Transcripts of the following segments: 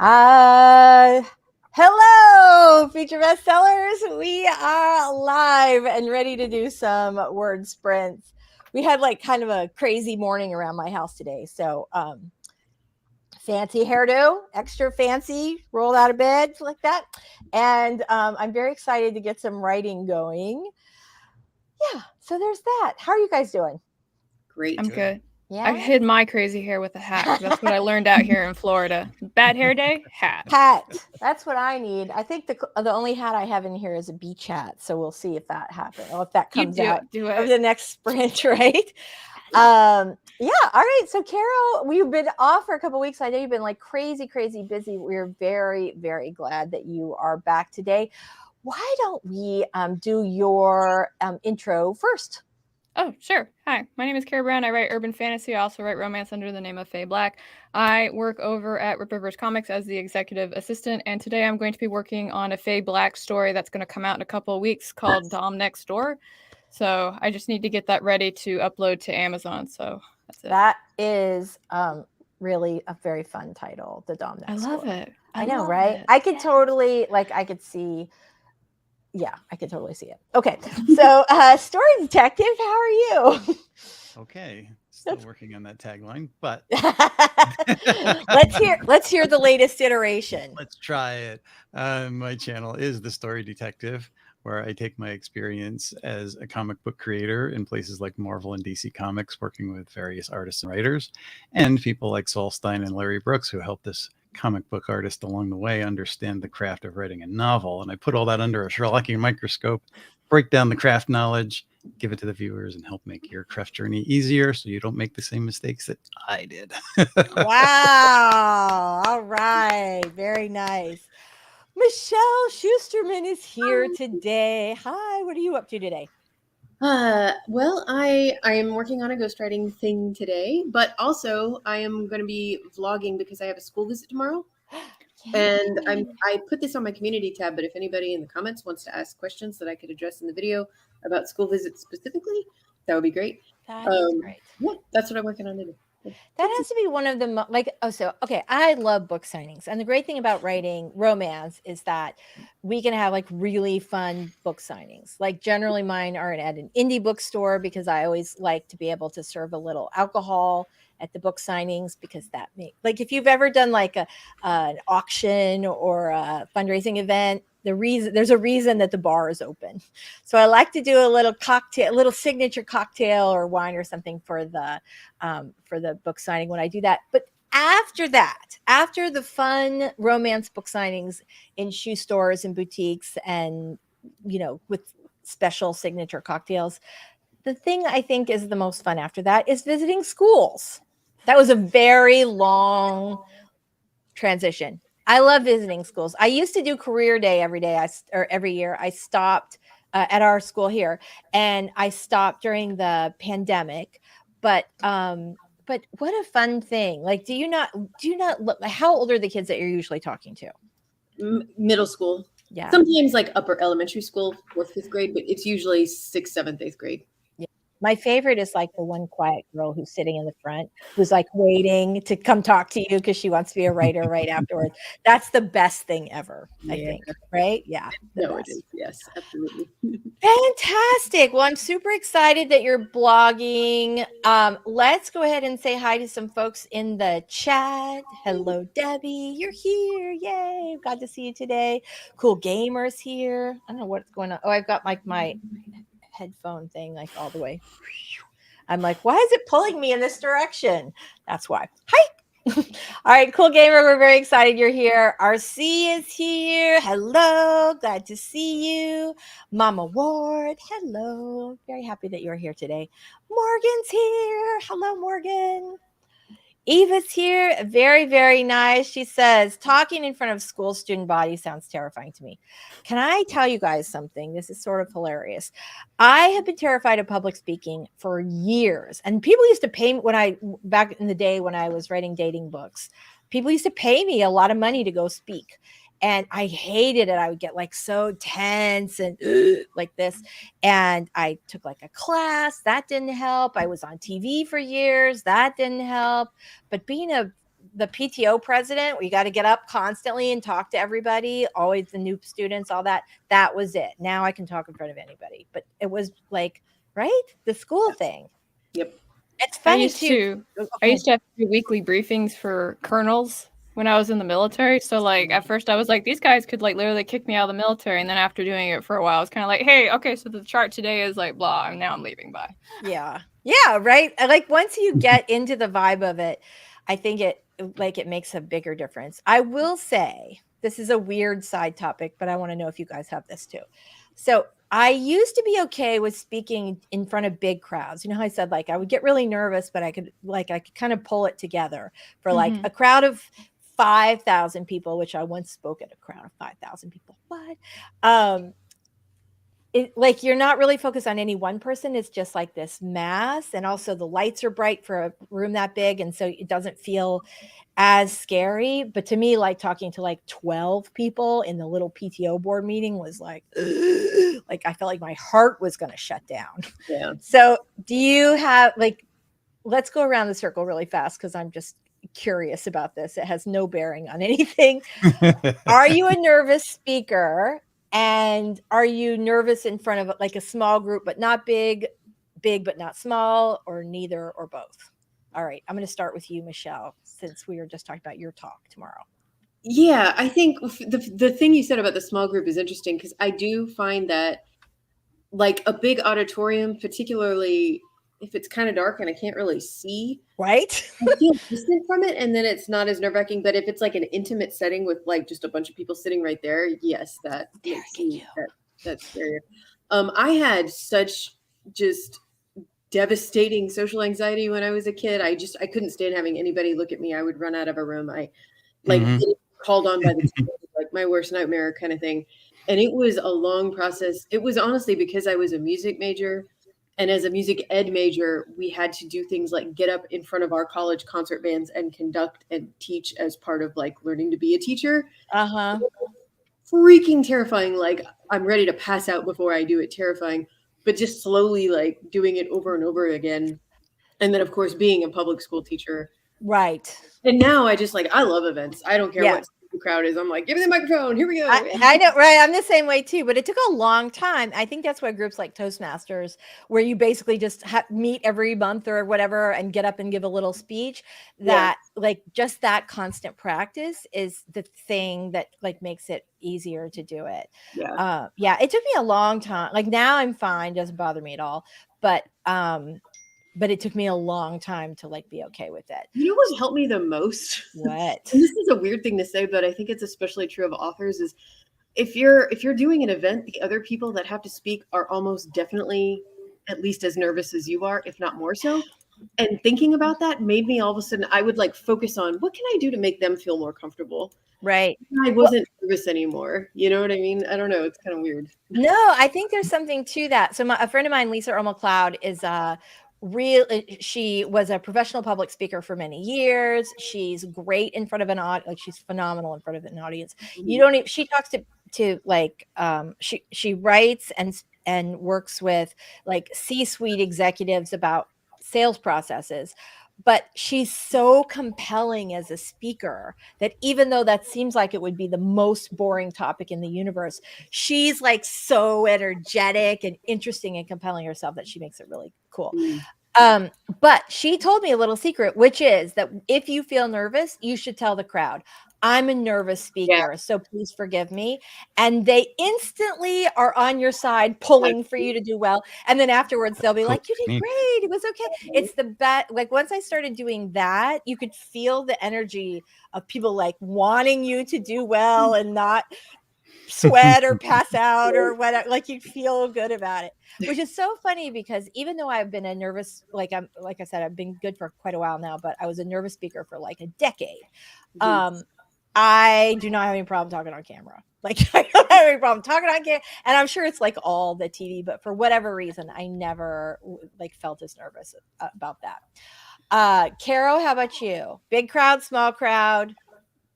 Uh, Hello, feature bestsellers. We are live and ready to do some word sprints. We had like kind of a crazy morning around my house today. So, fancy hairdo, extra fancy, rolled out of bed like that. And I'm very excited to get some writing going. Yeah, so there's that. How are you guys doing? Great. I'm good. Yeah. I hid my crazy hair with a hat 'cause that's what I learned out here in Florida. Bad hair day, hat. Hat. That's what I need. I think the only hat I have in here is a beach hat. So we'll see if that happens or if that You comes do out it. Do over it. the next sprint, right? Yeah. All right. So Carol, we've been off for a couple weeks. I know you've been like crazy busy. We're very, very glad that you are back today. Why don't we do your intro first? Oh, sure. Hi, my name is Kara Brown. I write urban fantasy. I also write romance under the name of Faye Black. I work over at Rip Rivers Comics as the executive assistant, and today I'm going to be working on a Faye Black story that's going to come out in a couple of weeks called Dom Next Door. So I just need to get that ready to upload to Amazon. So that's it. That is really a very fun title, The Dom Next Door. I love it. I know, right? I could totally I could see. Yeah, I can totally see it. Okay, so Story Detective, how are you? Okay, still working on that tagline, but let's hear the latest iteration. let's try it. My channel is The Story Detective, where I take my experience as a comic book creator in places like Marvel and DC Comics, working with various artists and writers, and people like Saul Stein and Larry Brooks, who helped this comic book artist along the way understand the craft of writing a novel. And I put all that under a Sherlockian microscope, break down the craft knowledge, give it to the viewers, and help make your craft journey easier so you don't make the same mistakes that I did. Wow. All right. Very nice. Michelle Schusterman is here today. Hi, what are you up to today? Well, I am working on a ghostwriting thing today, but also I am going to be vlogging because I have a school visit tomorrow. And I put this on my community tab, but if anybody in the comments wants to ask questions that I could address in the video about school visits specifically, that would be great. That is great. Yeah, that's what I'm working on today. That has to be one of the okay, I love book signings. And the great thing about writing romance is that we can have like really fun book signings. Like generally mine are at an indie bookstore because I always like to be able to serve a little alcohol at the book signings because that like if you've ever done like an auction or a fundraising event, there's a reason that the bar is open. So I like to do a little cocktail, a little signature cocktail or wine or something for the book signing when I do that. But after that, after the fun romance book signings in shoe stores and boutiques and, with special signature cocktails, the thing I think is the most fun after that is visiting schools. That was a very long transition. I love visiting schools. I used to do career day every day or every year. I stopped at our school here and I stopped during the pandemic. But what a fun thing. Like, do you not look, how old are the kids that you're usually talking to? Middle school. Yeah. Sometimes like upper elementary school, 4th, 5th grade, but it's usually 6th, 7th, 8th grade. Yeah. My favorite is like the one quiet girl who's sitting in the front, who's like waiting to come talk to you because she wants to be a writer right afterwards. That's the best thing ever, I think. Right? Yeah. No, it is. Yes, absolutely. Fantastic. Well, I'm super excited that you're blogging. Let's go ahead and say hi to some folks in the chat. Hello, Debbie. You're here. Yay. Glad to see you today. Cool Gamers here. I don't know what's going on. Oh, I've got like my headphone thing like all the way. I'm like, why is it pulling me in this direction? That's why. Hi. All right, Cool Gamer, we're very excited you're here. RC is here. Hello, glad to see you. Mama Ward, hello. Very happy that you're here today. Morgan's here. Hello, Morgan. Eva's here. Very, very nice. She says, talking in front of school student body sounds terrifying to me. Can I tell you guys something? This is sort of hilarious. I have been terrified of public speaking for years. And people used to pay me back in the day when I was writing dating books, people used to pay me a lot of money to go speak. And I hated it. I would get like so tense and like this. And I took like a class that didn't help. I was on TV for years. That didn't help. But being a the PTO president, where you got to get up constantly and talk to everybody, always the new students, all that. That was it. Now I can talk in front of anybody. But it was like, right? The school thing. Yep. It's funny I used to have to do weekly briefings for colonels when I was in the military. So like at first I was like, these guys could like literally kick me out of the military. And then after doing it for a while, I was kind of like, hey, okay, so the chart today is like blah, and now I'm leaving. Bye. Yeah. Yeah. Right. Like once you get into the vibe of it, I think it makes a bigger difference. I will say this is a weird side topic, but I want to know if you guys have this too. So I used to be okay with speaking in front of big crowds. You know how I said, like, I would get really nervous, but I could kind of pull it together for like a crowd of 5,000 people, which I once spoke at a crowd of 5,000 people. What? Like you're not really focused on any one person. It's just like this mass. And also the lights are bright for a room that big. And so it doesn't feel as scary. But to me, like talking to like 12 people in the little PTO board meeting was like I felt like my heart was going to shut down. Yeah. So do you have let's go around the circle really fast, because I'm just curious about this. It has no bearing on anything. Are you a nervous speaker? And are you nervous in front of like a small group, but not big but not small, or neither, or both? All right. I'm going to start with you, Michelle, since we were just talking about your talk tomorrow. Yeah, I think the thing you said about the small group is interesting, because I do find that like a big auditorium, particularly if it's kind of dark and I can't really see, right? I feel distant from it, and then it's not as nerve-wracking. But if it's like an intimate setting with like just a bunch of people sitting right there, yes, that's scary. I had such just devastating social anxiety when I was a kid. I couldn't stand having anybody look at me. I would run out of a room. I getting called on by the teacher, like my worst nightmare kind of thing. And it was a long process. It was honestly because I was a music major. And as a music ed major, we had to do things like get up in front of our college concert bands and conduct and teach as part of like learning to be a teacher. Freaking terrifying. Like I'm ready to pass out before I do it. Terrifying. But just slowly like doing it over and over again. And then of course being a public school teacher. Right. And now I love events. I don't care what the crowd is. I'm like, give me the microphone. Here we go. I know, right? I'm the same way too, but it took a long time. I think that's why groups like Toastmasters, where you basically just meet every month or whatever and get up and give a little speech, that like just that constant practice is the thing that like makes it easier to do it. It took me a long time. Like now I'm fine. Doesn't bother me at all. But it took me a long time to like be okay with it. You know what helped me the most? What? And this is a weird thing to say, but I think it's especially true of authors, is if you're doing an event, the other people that have to speak are almost definitely at least as nervous as you are, if not more so. And thinking about that made me all of a sudden, I would like focus on what can I do to make them feel more comfortable? Right. I wasn't nervous anymore. You know what I mean? I don't know. It's kind of weird. No, I think there's something to that. So a friend of mine, Lisa Ermel-Cloud, is she was a professional public speaker for many years. She's great in front of an audience. Like she's phenomenal in front of an audience. She talks to like, she writes and works with like C-suite executives about sales processes, but she's so compelling as a speaker that even though that seems like it would be the most boring topic in the universe, she's like so energetic and interesting and compelling herself that she makes it really cool. But she told me a little secret, which is that if you feel nervous, you should tell the crowd, I'm a nervous speaker, so please forgive me. And they instantly are on your side, pulling for you to do well. And then afterwards, they'll be like, you did great. It was okay. It's the best. Like once I started doing that, you could feel the energy of people like wanting you to do well and not sweat or pass out or whatever. Like you feel good about it, which is so funny because even though I've been a nervous, like I said, I've been good for quite a while now, but I was a nervous speaker for like a decade. I do not have any problem talking on camera. Like I don't have any problem talking on camera, and I'm sure it's like all the TV, but for whatever reason, I never like felt as nervous about that. Caro, how about you? Big crowd, small crowd,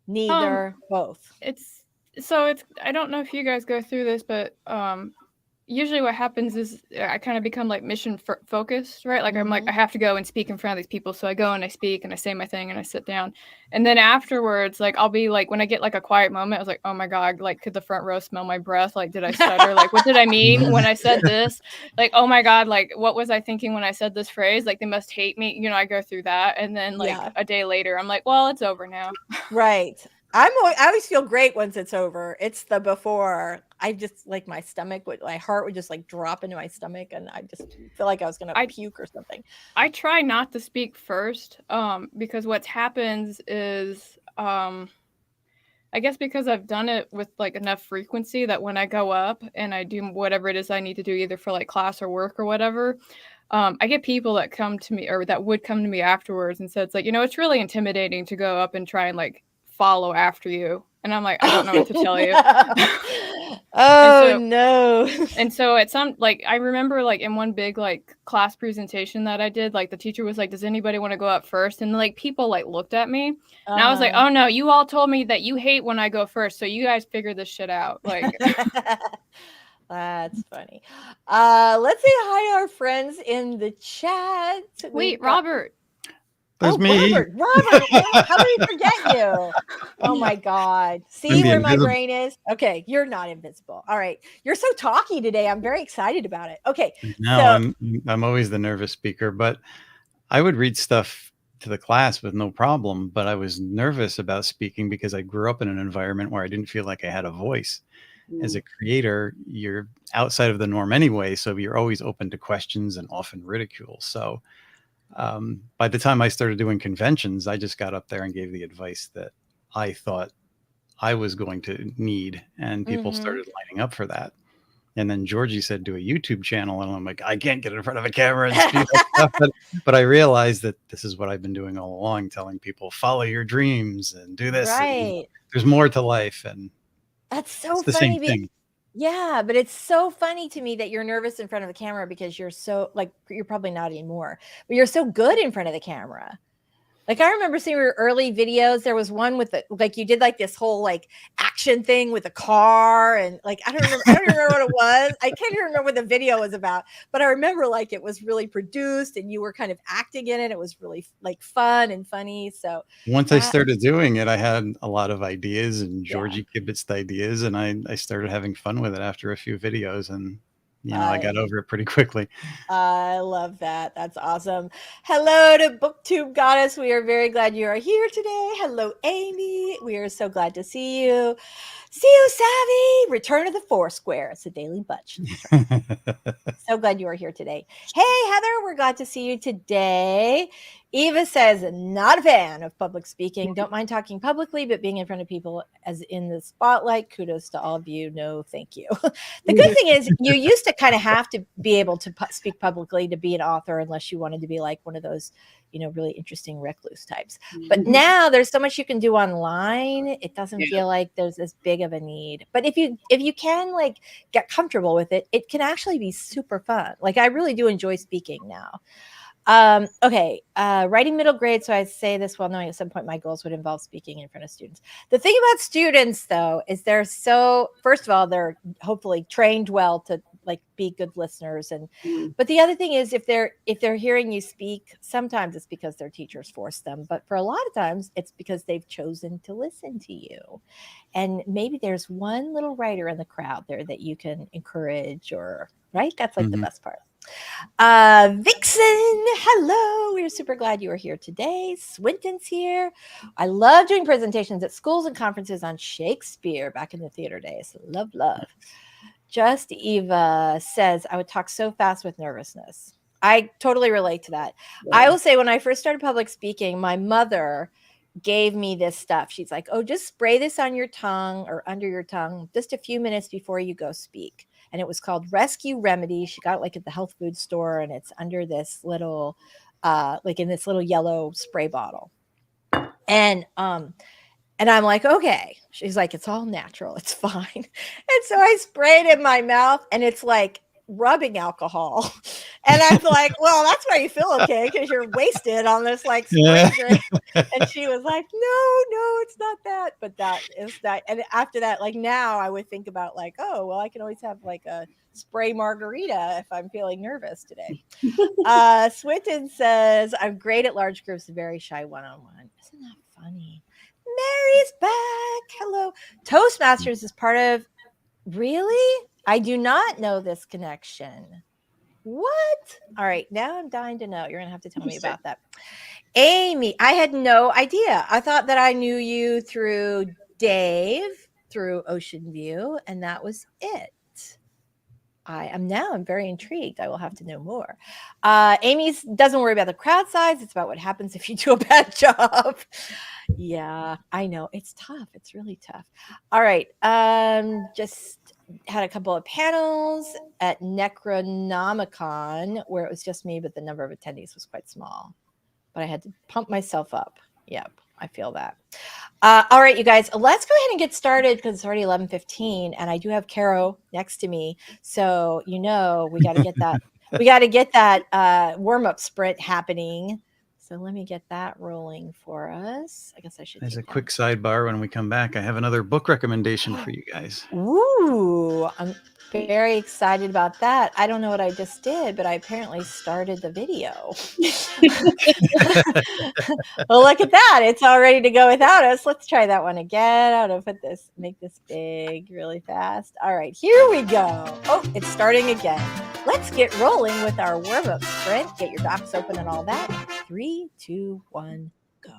neither, both. I don't know if you guys go through this, but usually what happens is I kind of become like mission focused, right? Like I'm like, I have to go and speak in front of these people. So I go and I speak and I say my thing and I sit down. And then afterwards, like I'll be like, when I get like a quiet moment, I was like, oh my God, like could the front row smell my breath? Like, did I stutter? Like, what did I mean when I said this? Like, oh my God, like what was I thinking when I said this phrase? Like they must hate me. You know, I go through that. And then like a day later, I'm like, well, it's over now. Right. I always feel great once it's over. It's the before. I just like my stomach would, my heart would just like drop into my stomach, and I just feel like I was gonna puke or something. I try not to speak first, because what happens is, I guess because I've done it with like enough frequency that when I go up and I do whatever it is I need to do, either for like class or work or whatever, I get people that come to me or that would come to me afterwards and said, it's like, you know, it's really intimidating to go up and try and like follow after you. And I'm like, I don't know what to tell you. Oh, no. And so at some, like, I remember like in one big like class presentation that I did, like the teacher was like, does anybody want to go up first? And like people like looked at me and I was like, oh no, you all told me that you hate when I go first. So you guys figure this shit out. Like, that's funny. Let's say hi to our friends in the chat. Wait, Robert. There's me. Robert, how did we forget you? Oh my God. See where my brain is? Okay, you're not invisible. All right. You're so talky today. I'm very excited about it. Okay. No, I'm always the nervous speaker, but I would read stuff to the class with no problem, but I was nervous about speaking because I grew up in an environment where I didn't feel like I had a voice. As a creator, you're outside of the norm anyway, so you're always open to questions and often ridicule. So by the time I started doing conventions, I just got up there and gave the advice that I thought I was going to need, and people started lining up for that. And then Georgie said, do a YouTube channel. And I'm like, I can't get in front of a camera and speak that stuff. But I realized that this is what I've been doing all along, telling people, follow your dreams and do this. Right. There's more to life. And that's so it's the funny. same thing. Yeah, but it's so funny to me that you're nervous in front of the camera because you're so, like, you're probably not anymore, but you're so good in front of the camera. Like, I remember seeing your early videos. There was one with the, like, you did like this whole like action thing with a car, and like, I don't remember what it was. I can't even remember what the video was about, but I remember like it was really produced and you were kind of acting in it. It was really like fun and funny. So once I started doing it, I had a lot of ideas, and Georgie kibitzed ideas, and I started having fun with it after a few videos, and you know, I got over it pretty quickly. I love that. That's awesome. Hello to BookTube Goddess. We are very glad you are here today. Hello, Amy. We are so glad to see you. See you, Savvy. Return of the Foursquare. It's a daily bunch. So glad you are here today. Hey, Heather, we're glad to see you today. Eva says, not a fan of public speaking. Don't mind talking publicly, but being in front of people as in the spotlight. Kudos to all of you. No, thank you. The good thing is you used to kind of have to be able to speak publicly to be an author, unless you wanted to be like one of those, you know, really interesting recluse types. But now there's so much you can do online. It doesn't feel like there's as big of a need. But if you can like get comfortable with it, it can actually be super fun. Like, I really do enjoy speaking now. Okay. Writing middle grade. So I say this while knowing at some point my goals would involve speaking in front of students. The thing about students, though, is first of all, they're hopefully trained well to like be good listeners. But the other thing is, if they're hearing you speak, sometimes it's because their teachers force them. But for a lot of times it's because they've chosen to listen to you. And maybe there's one little writer in the crowd there that you can encourage, or right. That's like the best part. Vixen, hello. We're super glad you are here today. Swinton's here. I love doing presentations at schools and conferences on Shakespeare back in the theater days. Love. Just Eva says, I would talk so fast with nervousness. I totally relate to that. Yeah. I will say, when I first started public speaking, my mother gave me this stuff. She's like, oh, just spray this on your tongue or under your tongue just a few minutes before you go speak. And it was called Rescue Remedy. She got it like at the health food store, and it's under this little, like in this little yellow spray bottle. And I'm like, okay. She's like, it's all natural. It's fine. And so I spray it in my mouth, and it's like rubbing alcohol. And I'm like, well, that's why you feel okay, because you're wasted on this like spring drink. And she was like, no, it's not that. But that is that. And after that, like now I would think about like, oh, well, I can always have like a spray margarita if I'm feeling nervous today. Swinton says, I'm great at large groups, very shy one-on-one. Isn't that funny? Mary's back. Hello. Toastmasters is part of, really? I do not know this connection. What? All right, now I'm dying to know. You're gonna have to tell me about that. Amy, I had no idea. I thought that I knew you through Dave, through Ocean View, and that was it. I'm very intrigued. I will have to know more. Amy's doesn't worry about the crowd size. It's about what happens if you do a bad job. Yeah, I know. It's tough. It's really tough. All right. Just had a couple of panels at Necronomicon where it was just me, but the number of attendees was quite small. But I had to pump myself up. Yep, I feel that. All right, you guys, let's go ahead and get started because it's already 11:15, and I do have Caro next to me. So, we got to get that. We got to get that warm-up sprint happening. So let me get that rolling for us. I guess I should. As a quick sidebar, when we come back, I have another book recommendation for you guys. Ooh, I'm very excited about that. I don't know what I just did, but I apparently started the video. Well, look at that. It's all ready to go without us. Let's try that one again. I'm going to make this big really fast. All right, here we go. Oh, it's starting again. Let's get rolling with our warm-up sprint. Get your docs open and all that. 3, 2, 1, go.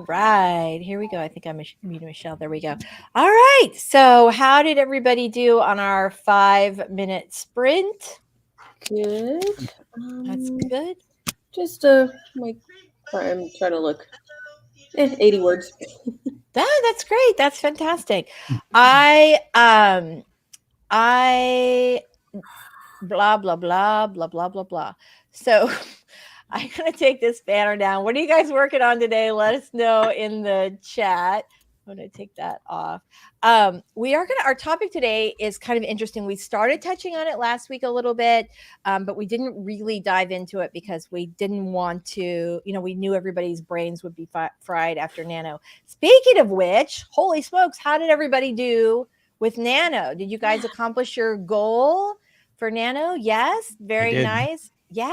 right, here we go. I think I'm muting Michelle. There we go. All right. So how did everybody do on our 5-minute sprint? Good. That's good. Just like I'm trying to look. 80 words. That's great. That's fantastic. I blah blah blah blah blah blah blah. So I'm gonna take this banner down. What are you guys working on today? Let us know in the chat. I'm gonna take that off. Our topic today is kind of interesting. We started touching on it last week a little bit, but we didn't really dive into it because we didn't want to, we knew everybody's brains would be fried after Nano. Speaking of which, holy smokes, how did everybody do with Nano? Did you guys accomplish your goal for Nano? Yes, very nice. Yeah.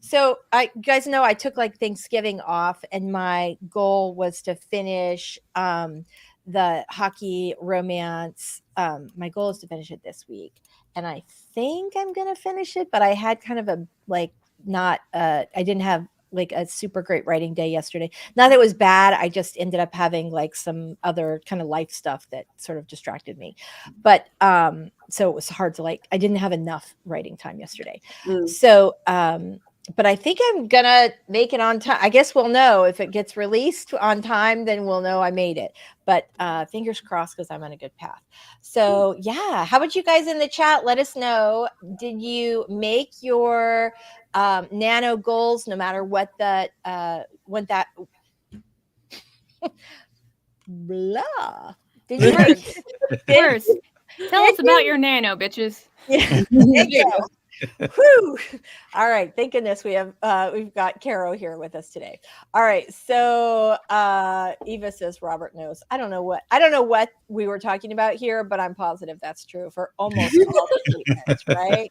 So you guys know I took like Thanksgiving off, and my goal was to finish the hockey romance. My goal is to finish it this week, and I think I'm gonna finish it. But I had kind of I didn't have like a super great writing day yesterday. Not that it was bad. I just ended up having like some other kind of life stuff that sort of distracted me. But so it was hard to I didn't have enough writing time yesterday. So but I think I'm gonna make it on time. I guess we'll know if it gets released on time, then we'll know I made it. But fingers crossed, because I'm on a good path. So yeah, how about you guys in the chat? Let us know. Did you make your Nano goals, no matter what that blah? Did you Words. Tell us about your Nano, bitches. Yeah. Thank you. Whew. All right. Thank goodness we've got Caro here with us today. All right. So Eva says Robert knows. I don't know what we were talking about here, but I'm positive that's true for almost all the statements, right?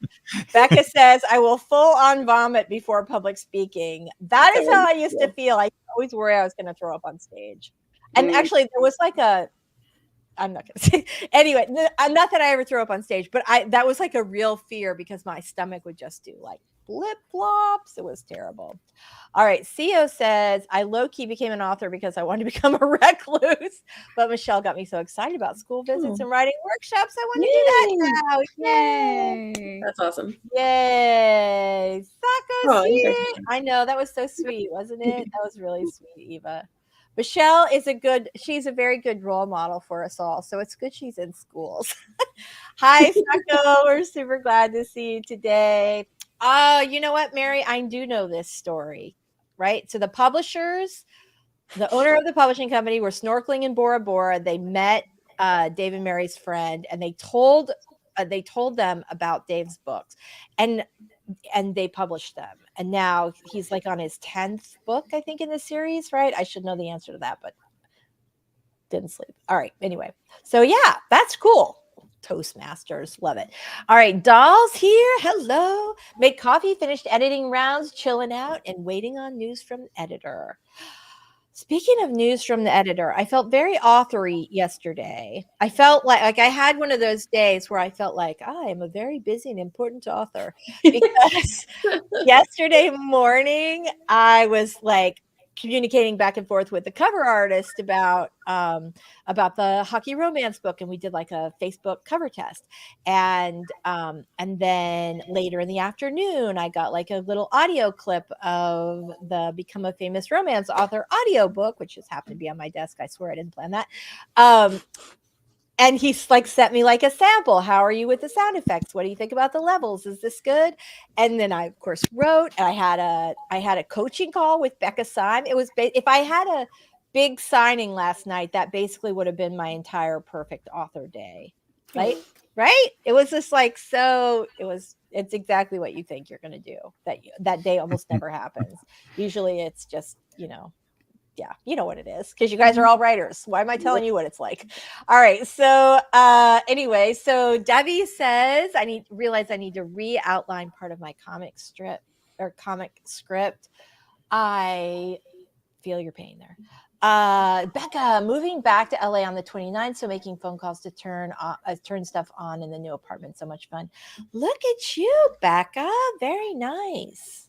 Becca says I will full on vomit before public speaking. That is how I used to feel. I always worry I was going to throw up on stage. And actually there was I'm not going to say anyway, not that I ever threw up on stage, but that was like a real fear because my stomach would just do like flip flops. It was terrible. All right. CEO says I low-key became an author because I wanted to become a recluse, but Michelle got me so excited about school visits and writing workshops. I want to do that now. Yay. That's awesome. Yay. Sacco's here. I know, that was so sweet, wasn't it? That was really sweet, Eva. Michelle she's a very good role model for us all. So it's good she's in schools. Hi, Sacco. We're super glad to see you today. You know what, Mary? I do know this story, right? So the owner of the publishing company were snorkeling in Bora Bora. They met Dave and Mary's friend, and they told them about Dave's books. And they published them. And now he's like on his 10th book, I think, in the series, right? I should know the answer to that, but didn't sleep. All right. Anyway. So yeah, that's cool. Toastmasters. Love it. All right. Doll's here. Hello. Made coffee, finished editing rounds, chilling out, and waiting on news from the editor. Speaking of news from the editor, I felt very authory yesterday. I felt like I had one of those days where I felt like I am a very busy and important author, because yesterday morning I was like communicating back and forth with the cover artist about the hockey romance book, and we did like a Facebook cover test, and then later in the afternoon I got like a little audio clip of the Become a Famous Romance Author audio book, which just happened to be on my desk. I swear I didn't plan that. And he's like sent me like a sample. How are you with the sound effects? What do you think about the levels? Is this good? And then I of course wrote. And I had a coaching call with Becca Syme. It was if I had a big signing last night, that basically would have been my entire perfect author day. Right? It was just like, so it's exactly what you think you're going to do. That day almost never happens. Usually it's just, yeah, you know what it is, because you guys are all writers. Why am I telling you what it's like? All right. So anyway, so Debbie says I need to re-outline part of my comic script. I feel your pain there. Becca, moving back to LA on the 29th, so making phone calls to turn stuff on in the new apartment. So much fun. Look at you, Becca. Very nice.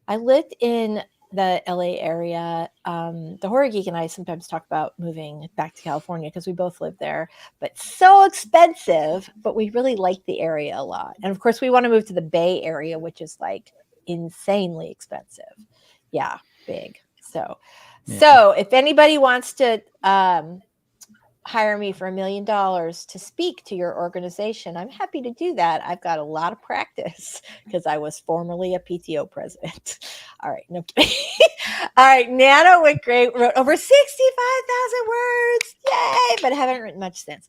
I lived in the LA area. The Horror Geek and I sometimes talk about moving back to California because we both live there, but so expensive, but we really like the area a lot. And of course we want to move to the Bay Area, which is like insanely expensive. Yeah, big. So if anybody wants to hire me for $1 million to speak to your organization, I'm happy to do that. I've got a lot of practice because I was formerly a PTO president. All right. No kidding. All right. Nano Whitgray wrote over 65,000 words. Yay. But I haven't written much since.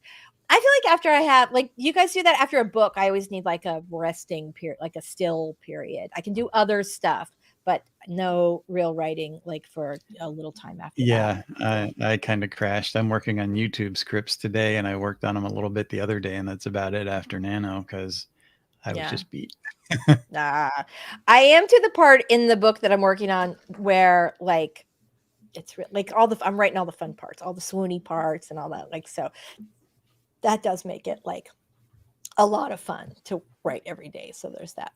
I feel like after I have, like, you guys do that after a book, I always need like a resting period, like a still period. I can do other stuff, but no real writing like for a little time after that. I kind of crashed. I'm working on YouTube scripts today, and I worked on them a little bit the other day, and that's about it after Nano because I was just beat. I am to the part in the book that I'm working on where like it's like I'm writing all the fun parts, all the swoony parts and all that. Like, so that does make it like a lot of fun to write every day. So there's that.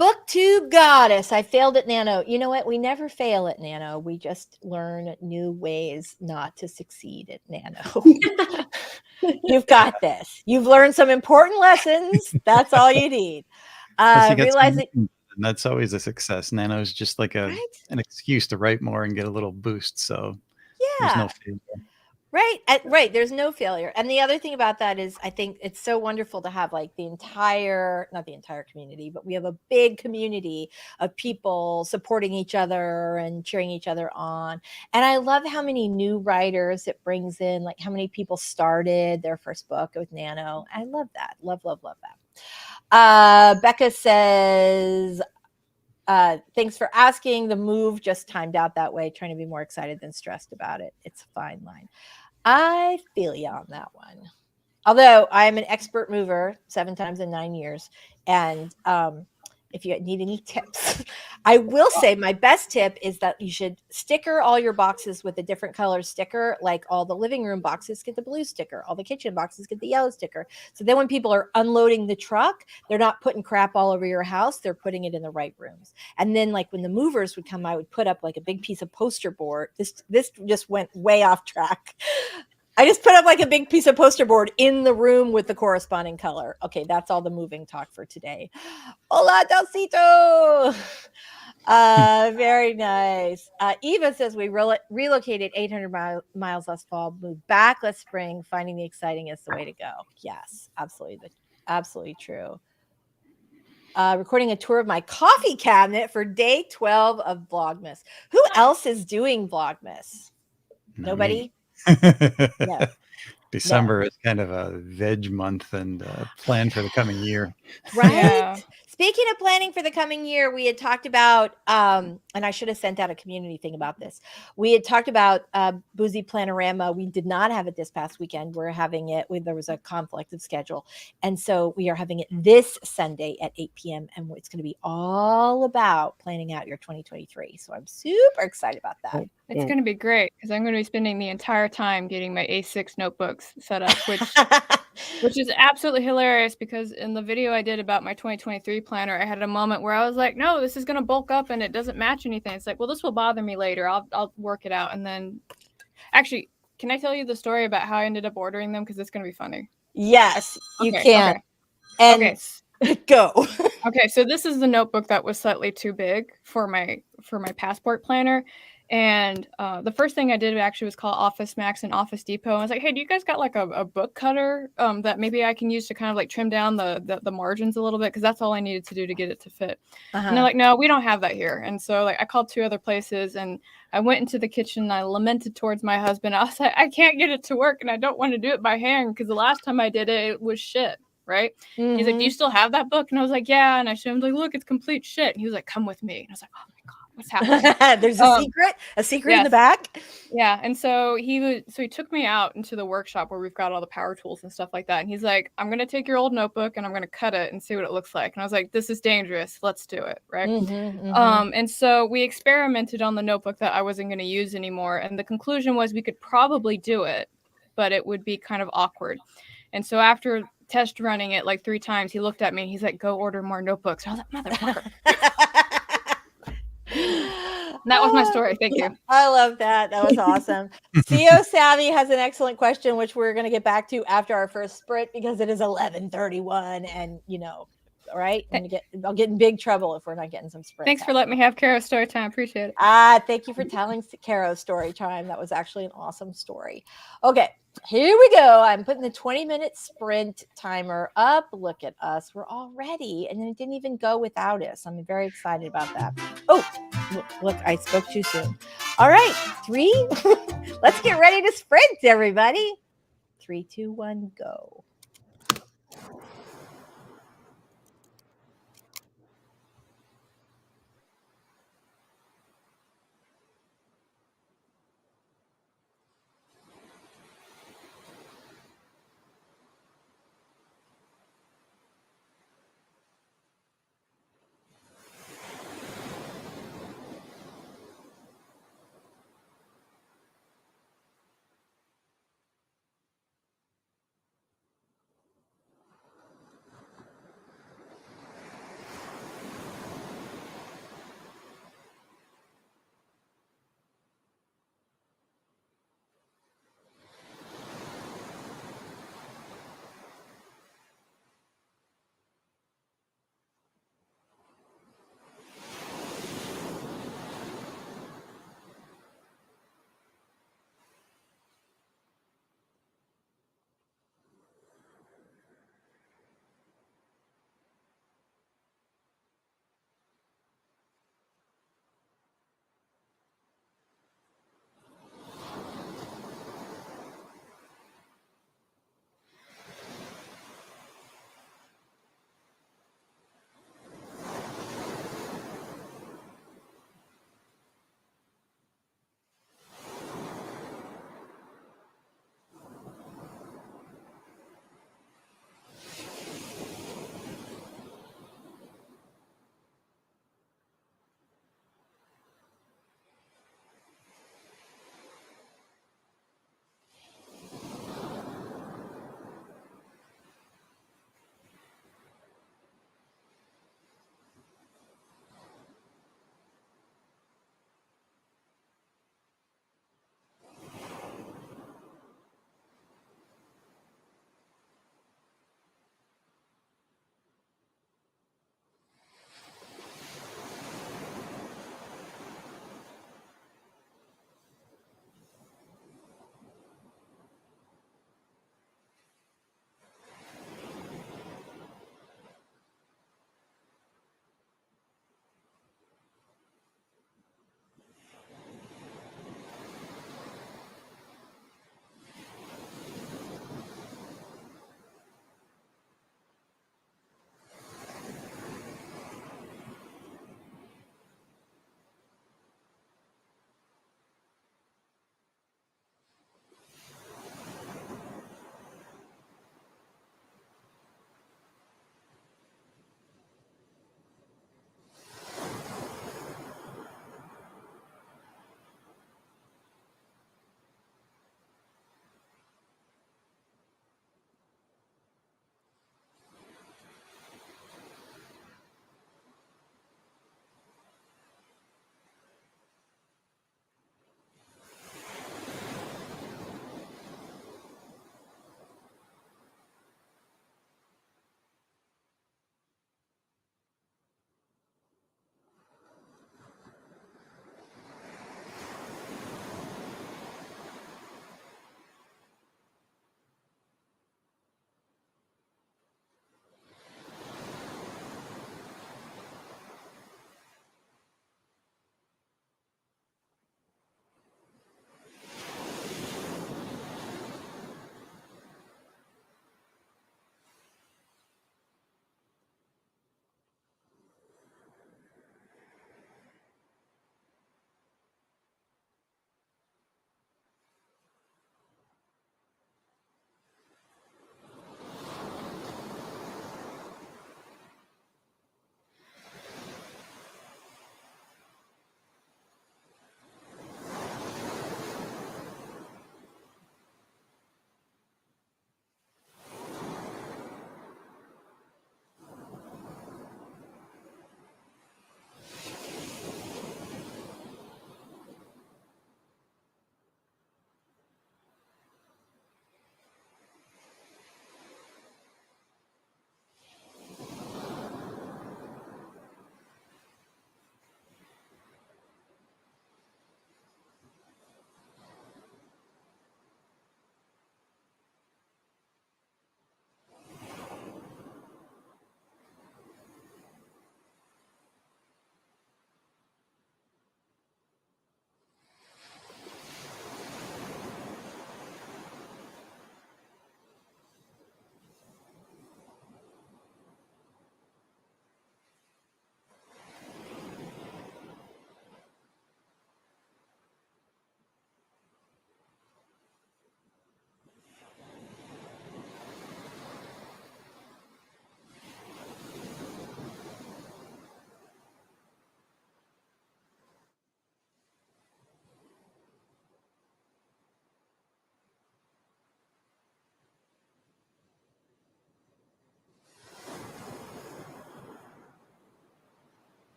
BookTube Goddess. I failed at Nano. You know what? We never fail at Nano. We just learn new ways not to succeed at Nano. You've got this. You've learned some important lessons. That's all you need. Realizing that's always a success. Nano is just like an excuse to write more and get a little boost. So there's no failure. Right. There's no failure. And the other thing about that is I think it's so wonderful to have like not the entire community, but we have a big community of people supporting each other and cheering each other on. And I love how many new writers it brings in, like how many people started their first book with Nano. I love that. Love that. Becca says, thanks for asking. The move just timed out that way, trying to be more excited than stressed about it. It's a fine line. I feel you on that one. Although I'm an expert mover 7 times in 9 years. And if you need any tips, I will say my best tip is that you should sticker all your boxes with a different color sticker. Like all the living room boxes get the blue sticker. All the kitchen boxes get the yellow sticker. So then when people are unloading the truck, they're not putting crap all over your house. They're putting it in the right rooms. And then like when the movers would come, I would put up like a big piece of poster board. This just went way off track. I just put up like a big piece of poster board in the room with the corresponding color. Okay, that's all the moving talk for today. Hola, Dalcito. Very nice. Eva says we relocated 800 miles last fall, moved back last spring. Finding the exciting is the way to go. Yes, absolutely true. Recording a tour of my coffee cabinet for day 12 of Vlogmas. Who else is doing Vlogmas? Nobody? No. December is kind of a veg month and plan for the coming year. Right? Yeah. Speaking of planning for the coming year, we had talked about, and I should have sent out a community thing about this. We had talked about Boozy Planorama. We did not have it this past weekend. We're having it there was a conflict of schedule. And so we are having it this Sunday at 8 p.m. And it's going to be all about planning out your 2023. So I'm super excited about that. It's going to be great because I'm going to be spending the entire time getting my A6 notebooks set up, which is absolutely hilarious because in the video I did about my 2023 planner, I had a moment where I was like, no, this is going to bulk up and it doesn't match anything. It's like, well, this will bother me later. I'll work it out. And then actually, can I tell you the story about how I ended up ordering them? Because it's going to be funny. Yes, you can. Okay. And go. Okay. So this is the notebook that was slightly too big for my passport planner. And the first thing I did actually was call Office Max and Office Depot. I was like, hey, do you guys got like a book cutter that maybe I can use to kind of like trim down the margins a little bit? Because that's all I needed to do to get it to fit. And they're like, no, we don't have that here. And so like I called 2 other places and I went into the kitchen and I lamented towards my husband. I was like, I can't get it to work and I don't want to do it by hand because the last time I did it, it was shit. Right. Mm-hmm. He's like, do you still have that book? And I was like, yeah. And I showed him like, look, it's complete shit. And he was like, come with me. And I was like, oh my God. What's happening? There's a secret in the back. Yeah. And so he took me out into the workshop where we've got all the power tools and stuff like that. And he's like, I'm going to take your old notebook and I'm going to cut it and see what it looks like. And I was like, this is dangerous. Let's do it. Right. And so we experimented on the notebook that I wasn't going to use anymore. And the conclusion was we could probably do it, but it would be kind of awkward. And so after test running it like 3 times, he looked at me and he's like, go order more notebooks. And I was like, motherfucker. That was my story. Thank you. I love that. That was awesome. CEO Savvy has an excellent question, which we're going to get back to after our first sprint because it is 11:31, and all right, I'll get in big trouble if we're not getting some sprint. Thanks for letting me have Caro's story time. Appreciate it. Thank you for telling Caro's story time. That was actually an awesome story. Okay, here we go. I'm putting the 20-minute sprint timer up. Look at us. We're all ready, and it didn't even go without us. I'm very excited about that. Oh, look, I spoke too soon. All right, 3. Let's get ready to sprint, everybody. 3, 2, 1, go.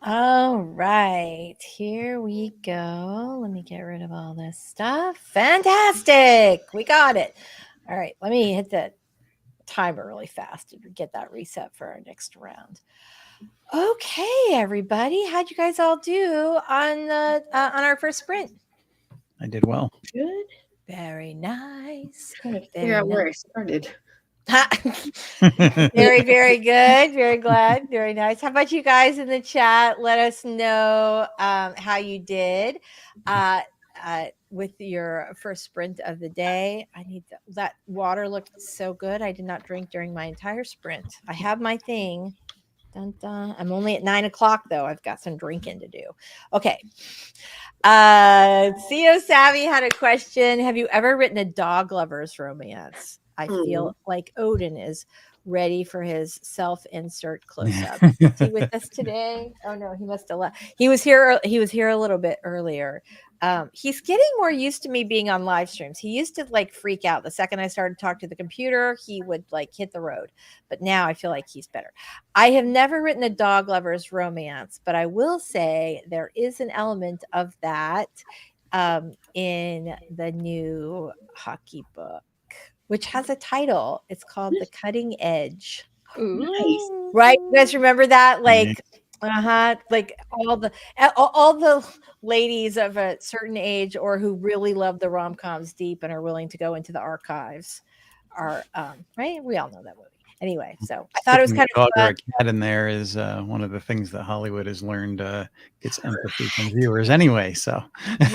All right, here we go. Let me get rid of all this stuff. Fantastic. We got it. All right, let me hit the timer really fast to get that reset for our next round. Okay, everybody, how'd you guys all do on our first sprint? I did well. Good. Very nice. Trying to figure out where I started. Very, very good. Very glad. Very nice. How about you guys in the chat? Let us know how you did with your first sprint of the day. I need that water looked so good. I did not drink during my entire sprint. I have my thing. Dun, dun. I'm only at 9 o'clock though. I've got some drinking to do. Okay. CEO Savvy had a question. Have you ever written a dog lover's romance? I feel like Odin is ready for his self-insert close-up. Is he with us today? Oh no, he must have left. He was here a little bit earlier. He's getting more used to me being on live streams. He used to like freak out the second I started to talk to the computer. He would like hit the road, but now I feel like he's better. I have never written a dog lover's romance, but I will say there is an element of that in the new hockey book, which has a title. It's called The Cutting Edge. Ooh. Right? You guys remember that? Like, like all the ladies of a certain age or who really love the rom-coms deep and are willing to go into the archives are right. We all know that movie. Anyway, so I thought it was kind of dog or fun. a cat in there is one of the things that Hollywood has learned gets empathy from viewers anyway. So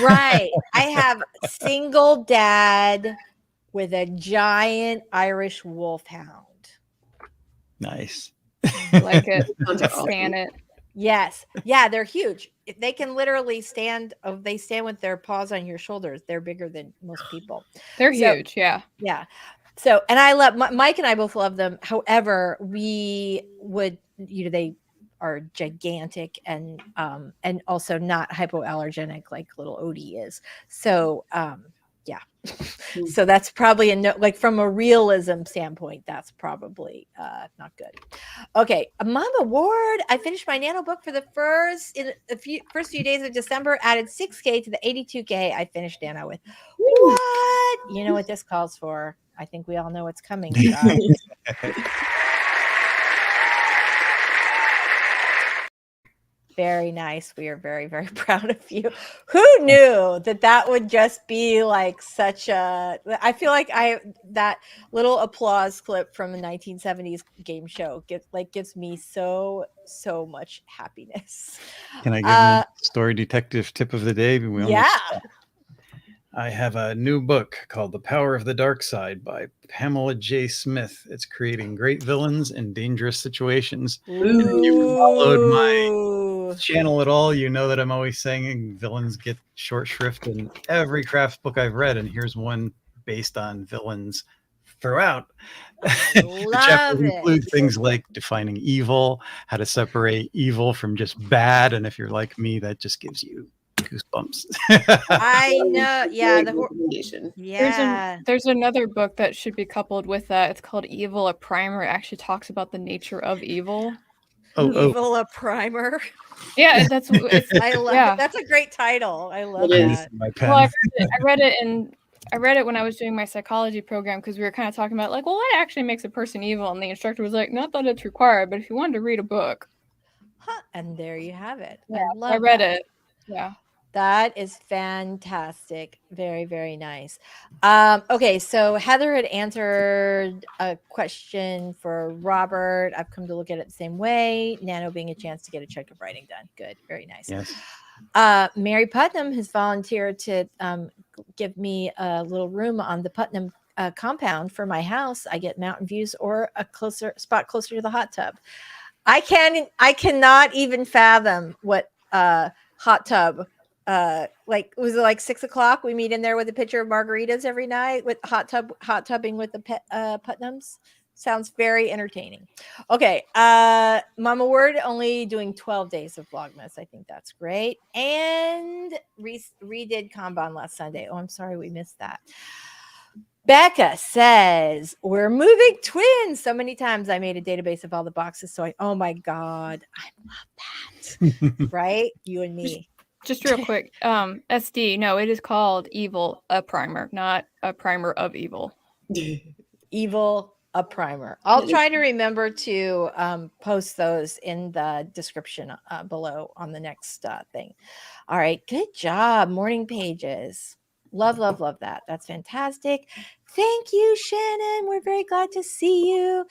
Right. I have single dad with a giant Irish wolfhound. nice. Like it. Sounds awesome. Stand it. Yes. Yeah, they're huge. If they can literally stand, they stand with their paws on your shoulders. They're bigger than most people. They're huge. Yeah. Yeah. So, and I love Mike and I both love them. However, we would, they are gigantic and also not hypoallergenic like little Odie is. So, yeah. So that's probably like from a realism standpoint, that's probably not good. Okay, Mama Ward, I finished my nano book for the first few days of December, added 6K to the 82K I finished nano with. What? You know what this calls for? I think we all know what's coming, guys. Very nice. We are very, very proud of you. Who knew that would just be like such a, I feel like that little applause clip from the 1970s game show gives me so much happiness. Can I give my story detective tip of the day? I have a new book called The Power of the Dark Side by Pamela J. Smith. It's creating great villains in dangerous situations. If you followed my channel at all, you know that I'm always saying villains get short shrift in every crafts book I've read, and here's one based on villains throughout. The chapters include things like defining evil, how to separate evil from just bad, and if you're like me, that just gives you goosebumps. I know. Yeah. There's another book that should be coupled with that. It's called Evil, a Primer. It actually talks about the nature of evil. Evil, a primer. Yeah, that's I love it. That's a great title. I love that. Well, I read it when I was doing my psychology program because we were kind of talking about like, well, what actually makes a person evil? And the instructor was like, not that it's required, but if you wanted to read a book. And there you have it. Yeah, I read it. Yeah. That is fantastic. Very, very nice. Okay, so Heather had answered a question for Robert. I've come to look at it the same way. Nano being a chance to get a chunk of writing done. Good. Very nice. Yes. Mary Putnam has volunteered to give me a little room on the Putnam compound for my house. I get mountain views or a spot closer to the hot tub. I cannot even fathom what hot tub like was it like 6 o'clock? We meet in there with a pitcher of margaritas every night with hot tubbing with the Putnams. Sounds very entertaining. Okay, Mama Word only doing 12 days of Vlogmas. I think that's great. And redid Kanban last Sunday. Oh, I'm sorry we missed that. Becca says, we're moving twins. So many times I made a database of all the boxes. So oh my God, I love that. Right? You and me. Just real quick. SD, no, it is called Evil, a primer, not a primer of evil. Evil, a primer. I'll try to remember to post those in the description below on the next thing. All right. Good job. Morning pages. Love, love, love that. That's fantastic. Thank you, Shannon. We're very glad to see you.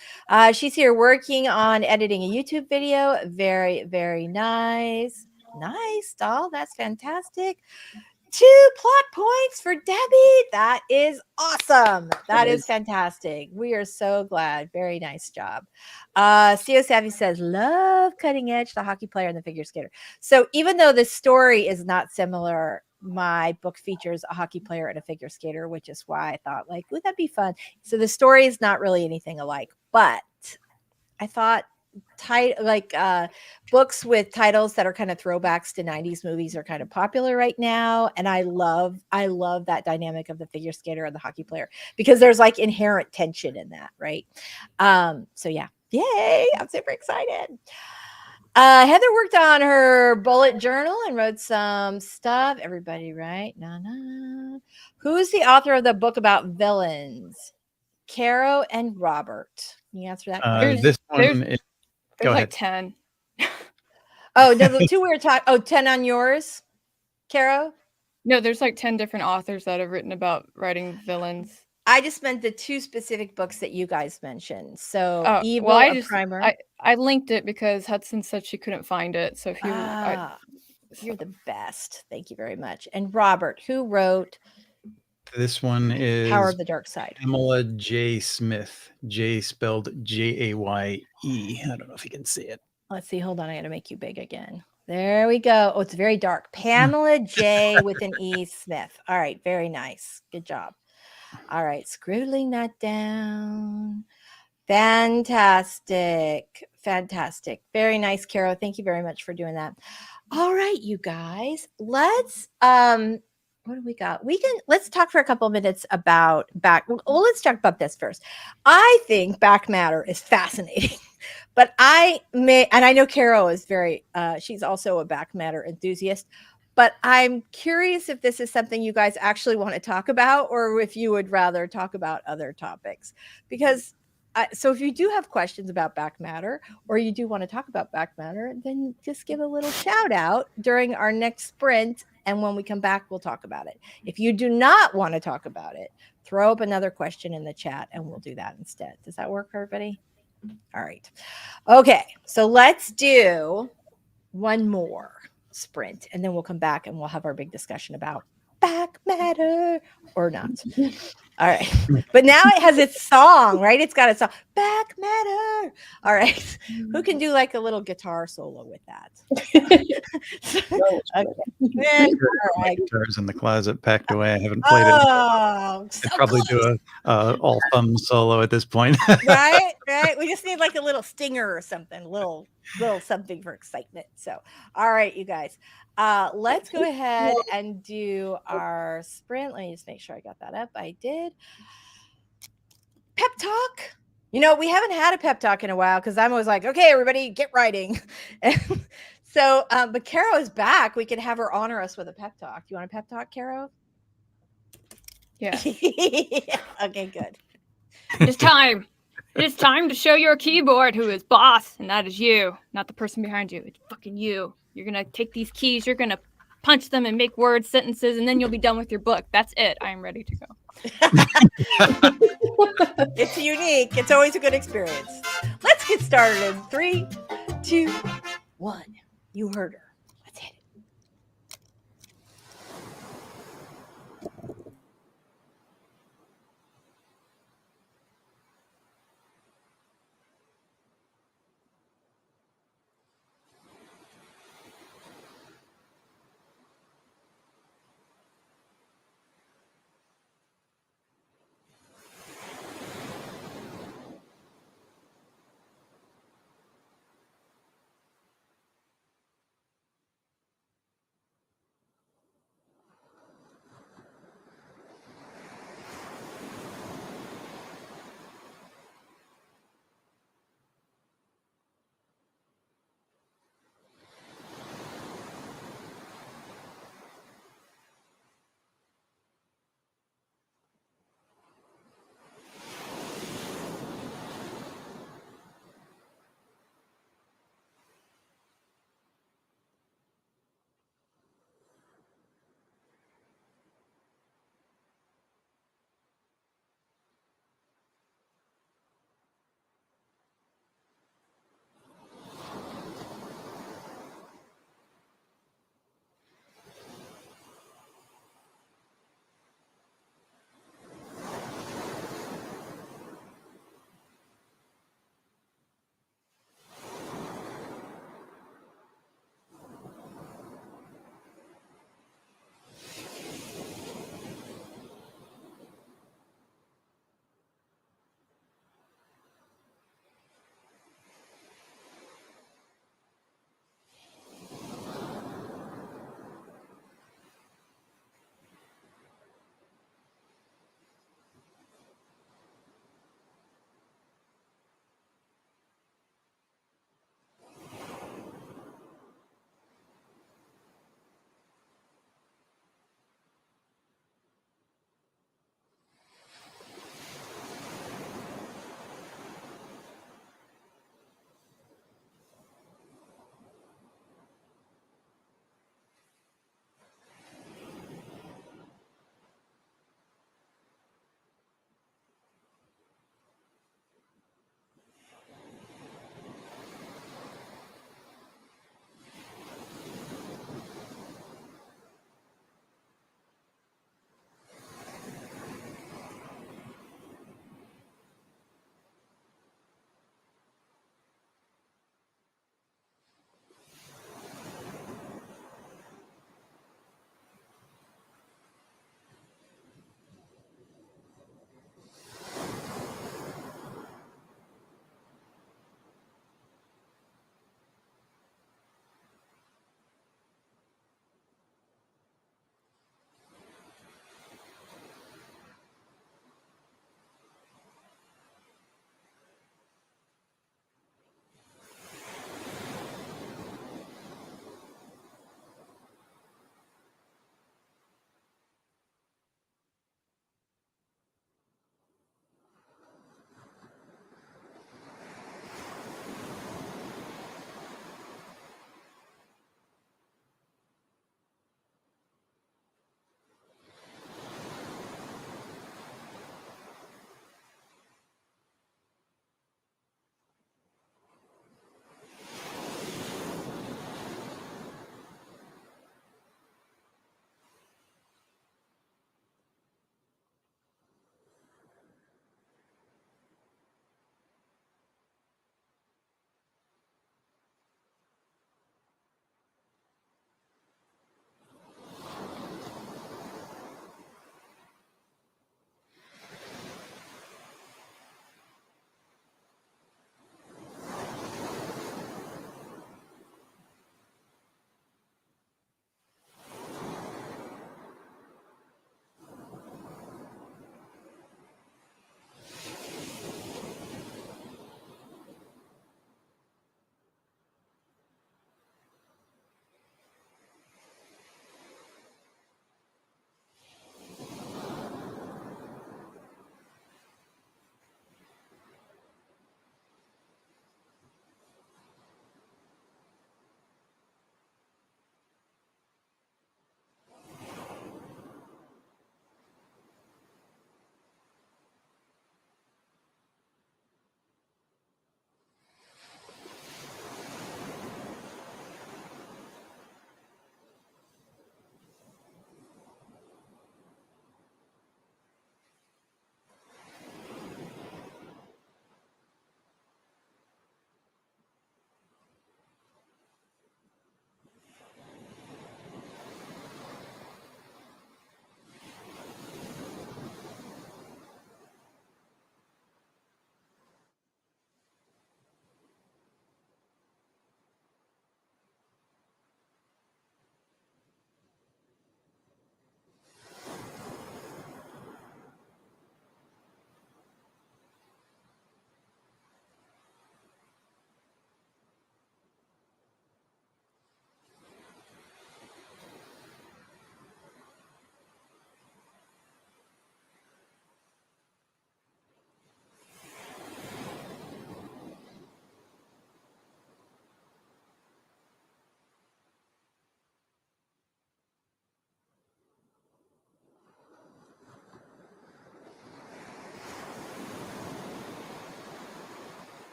She's here working on editing a YouTube video. Very, very nice. Nice, doll. That's fantastic. 2 plot points for Debbie. That is awesome. That is fantastic. We are so glad. Very nice job. CO Savvy says, love Cutting Edge, the hockey player and the figure skater. So even though the story is not similar, my book features a hockey player and a figure skater, which is why I thought, like, would that be fun? So the story is not really anything alike, but I thought books with titles that are kind of throwbacks to 90s movies are kind of popular right now, and I love that dynamic of the figure skater and the hockey player, because there's like inherent tension in that, right? So yeah, yay, I'm super excited. Heather worked on her bullet journal and wrote some stuff. Everybody, right? No. Who's the author of the book about villains? Caro and Robert. Can you answer that question? This one is, There's go like ahead. 10. Oh, the 2 we were talking. Oh, 10 on yours, Caro? No, there's like 10 different authors that have written about writing villains. I just meant the 2 specific books that you guys mentioned. So Evil, well, a primer. I linked it because Hudson said she couldn't find it. So if you you're the best. Thank you very much. And Robert, who wrote This one is Power of the Dark Side? Pamela J. Smith. J spelled Jaye. I don't know if you can see it. Let's see. Hold on. I got to make you big again. There we go. Oh, it's very dark. Pamela J. with an E Smith. All right. Very nice. Good job. All right. Scribbling that down. Fantastic. Fantastic. Very nice, Caro. Thank you very much for doing that. All right, you guys. Let's what do we got? Let's talk for a couple of minutes about well, let's talk about this first. I think back matter is fascinating. But I know Caro is very she's also a back matter enthusiast. But I'm curious if this is something you guys actually want to talk about, or if you would rather talk about other topics. Because so if you do have questions about back matter, or you do want to talk about back matter, then just give a little shout out during our next sprint. And when we come back, we'll talk about it. If you do not want to talk about it, throw up another question in the chat and we'll do that instead. Does that work for everybody? All right. Okay. So let's do one more sprint, and then we'll come back and we'll have our big discussion about back matter or not. All right. But now it has its song, right? It's got its song, back matter. All right. Who can do like a little guitar solo with that? Okay. All right. Guitars in the closet packed away. I haven't played it. So I'd probably close. do a all thumb solo at this point. Right. We just need like a little stinger or something, a little something for excitement. So, all right, you guys. Let's go ahead and do our sprint. Let me just make sure I got that up. I did. Pep talk. You know, we haven't had a pep talk in a while because I'm always like, okay, everybody get writing. So, but Caro is back. We could have her honor us with a pep talk. Do you want a pep talk, Caro? Yeah. Okay, good. It's time. It is time to show your keyboard who is boss, and that is you, not the person behind you. It's fucking you. You're going to take these keys, you're going to punch them and make words, sentences, and then you'll be done with your book. That's it. I am ready to go. It's unique. It's always a good experience. Let's get started in 3, 2, 1. You heard her. Let's hit it.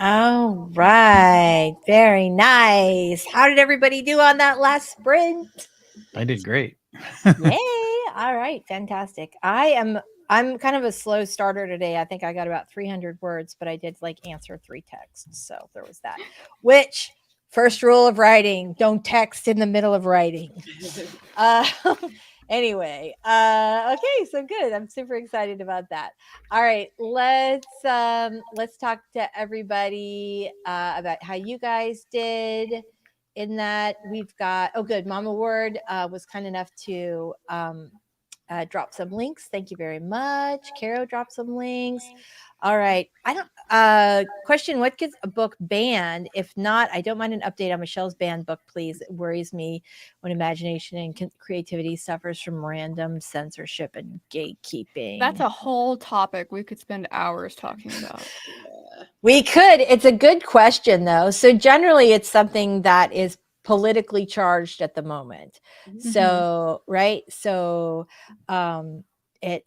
All right. Very nice. How did everybody do on that last sprint? I did great. Yay. All right. Fantastic. I'm kind of a slow starter today. I think I got about 300 words, but I did like answer 3 texts. So there was that. Which, first rule of writing, don't text in the middle of writing. Anyway, okay, so good. I'm super excited about that. All right, let's talk to everybody about how you guys did in that. We've got, oh good, Mama Ward was kind enough to drop some links. Thank you very much. Caro dropped some links. All right. I don't question, what gets a book banned? If not, I don't mind an update on Michelle's banned book, please. It worries me when imagination and creativity suffers from random censorship and gatekeeping. That's a whole topic we could spend hours talking about. We could. It's a good question though. So generally it's something that is politically charged at the moment. So, right. So,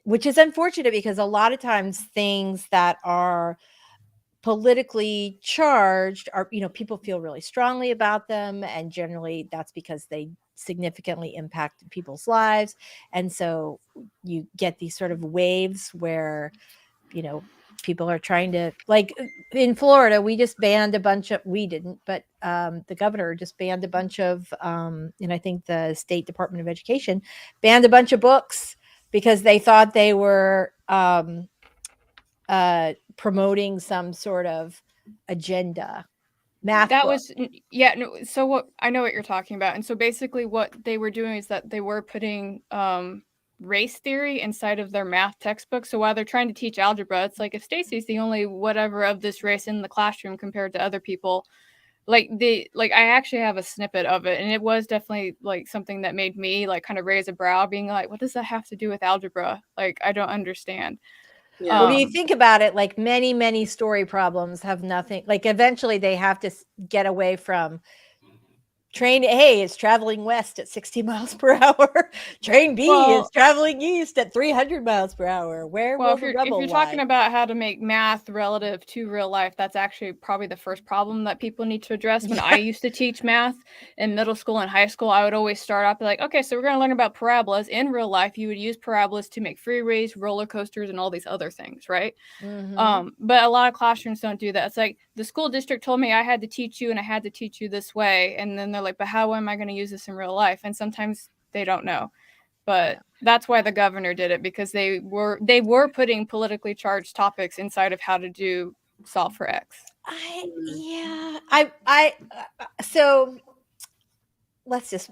which is unfortunate because a lot of times things that are politically charged are, people feel really strongly about them. And generally that's because they significantly impact people's lives. And so you get these sort of waves where, people are trying to, like in Florida, we just banned a bunch of, we didn't, but the governor just banned a bunch of, and I think the State Department of Education banned a bunch of books because they thought they were promoting some sort of agenda. Math That book. was, yeah, no, so what, I know what you're talking about. And so basically what they were doing is that they were putting race theory inside of their math textbook. So while they're trying to teach algebra, it's like if Stacy's the only whatever of this race in the classroom compared to other people, I actually have a snippet of it, and it was definitely like something that made me like kind of raise a brow, being like, what does that have to do with algebra? Like, I don't understand. Yeah. Well, you think about it, like many story problems have nothing, like eventually they have to get away from train A is traveling west at 60 miles per hour. Train B is traveling east at 300 miles per hour. Where will the rebel if you're talking about how to make math relative to real life, that's actually probably the first problem that people need to address. When I used to teach math in middle school and high school, I would always start off like, okay, so we're going to learn about parabolas. In real life, you would use parabolas to make freeways, roller coasters, and all these other things, right? But a lot of classrooms don't do that. It's like the school district told me I had to teach you and I had to teach you this way. And then they're like, but how am I going to use this in real life? And sometimes they don't know. But that's why the governor did it, because they were putting politically charged topics inside of how to do solve for X. So let's just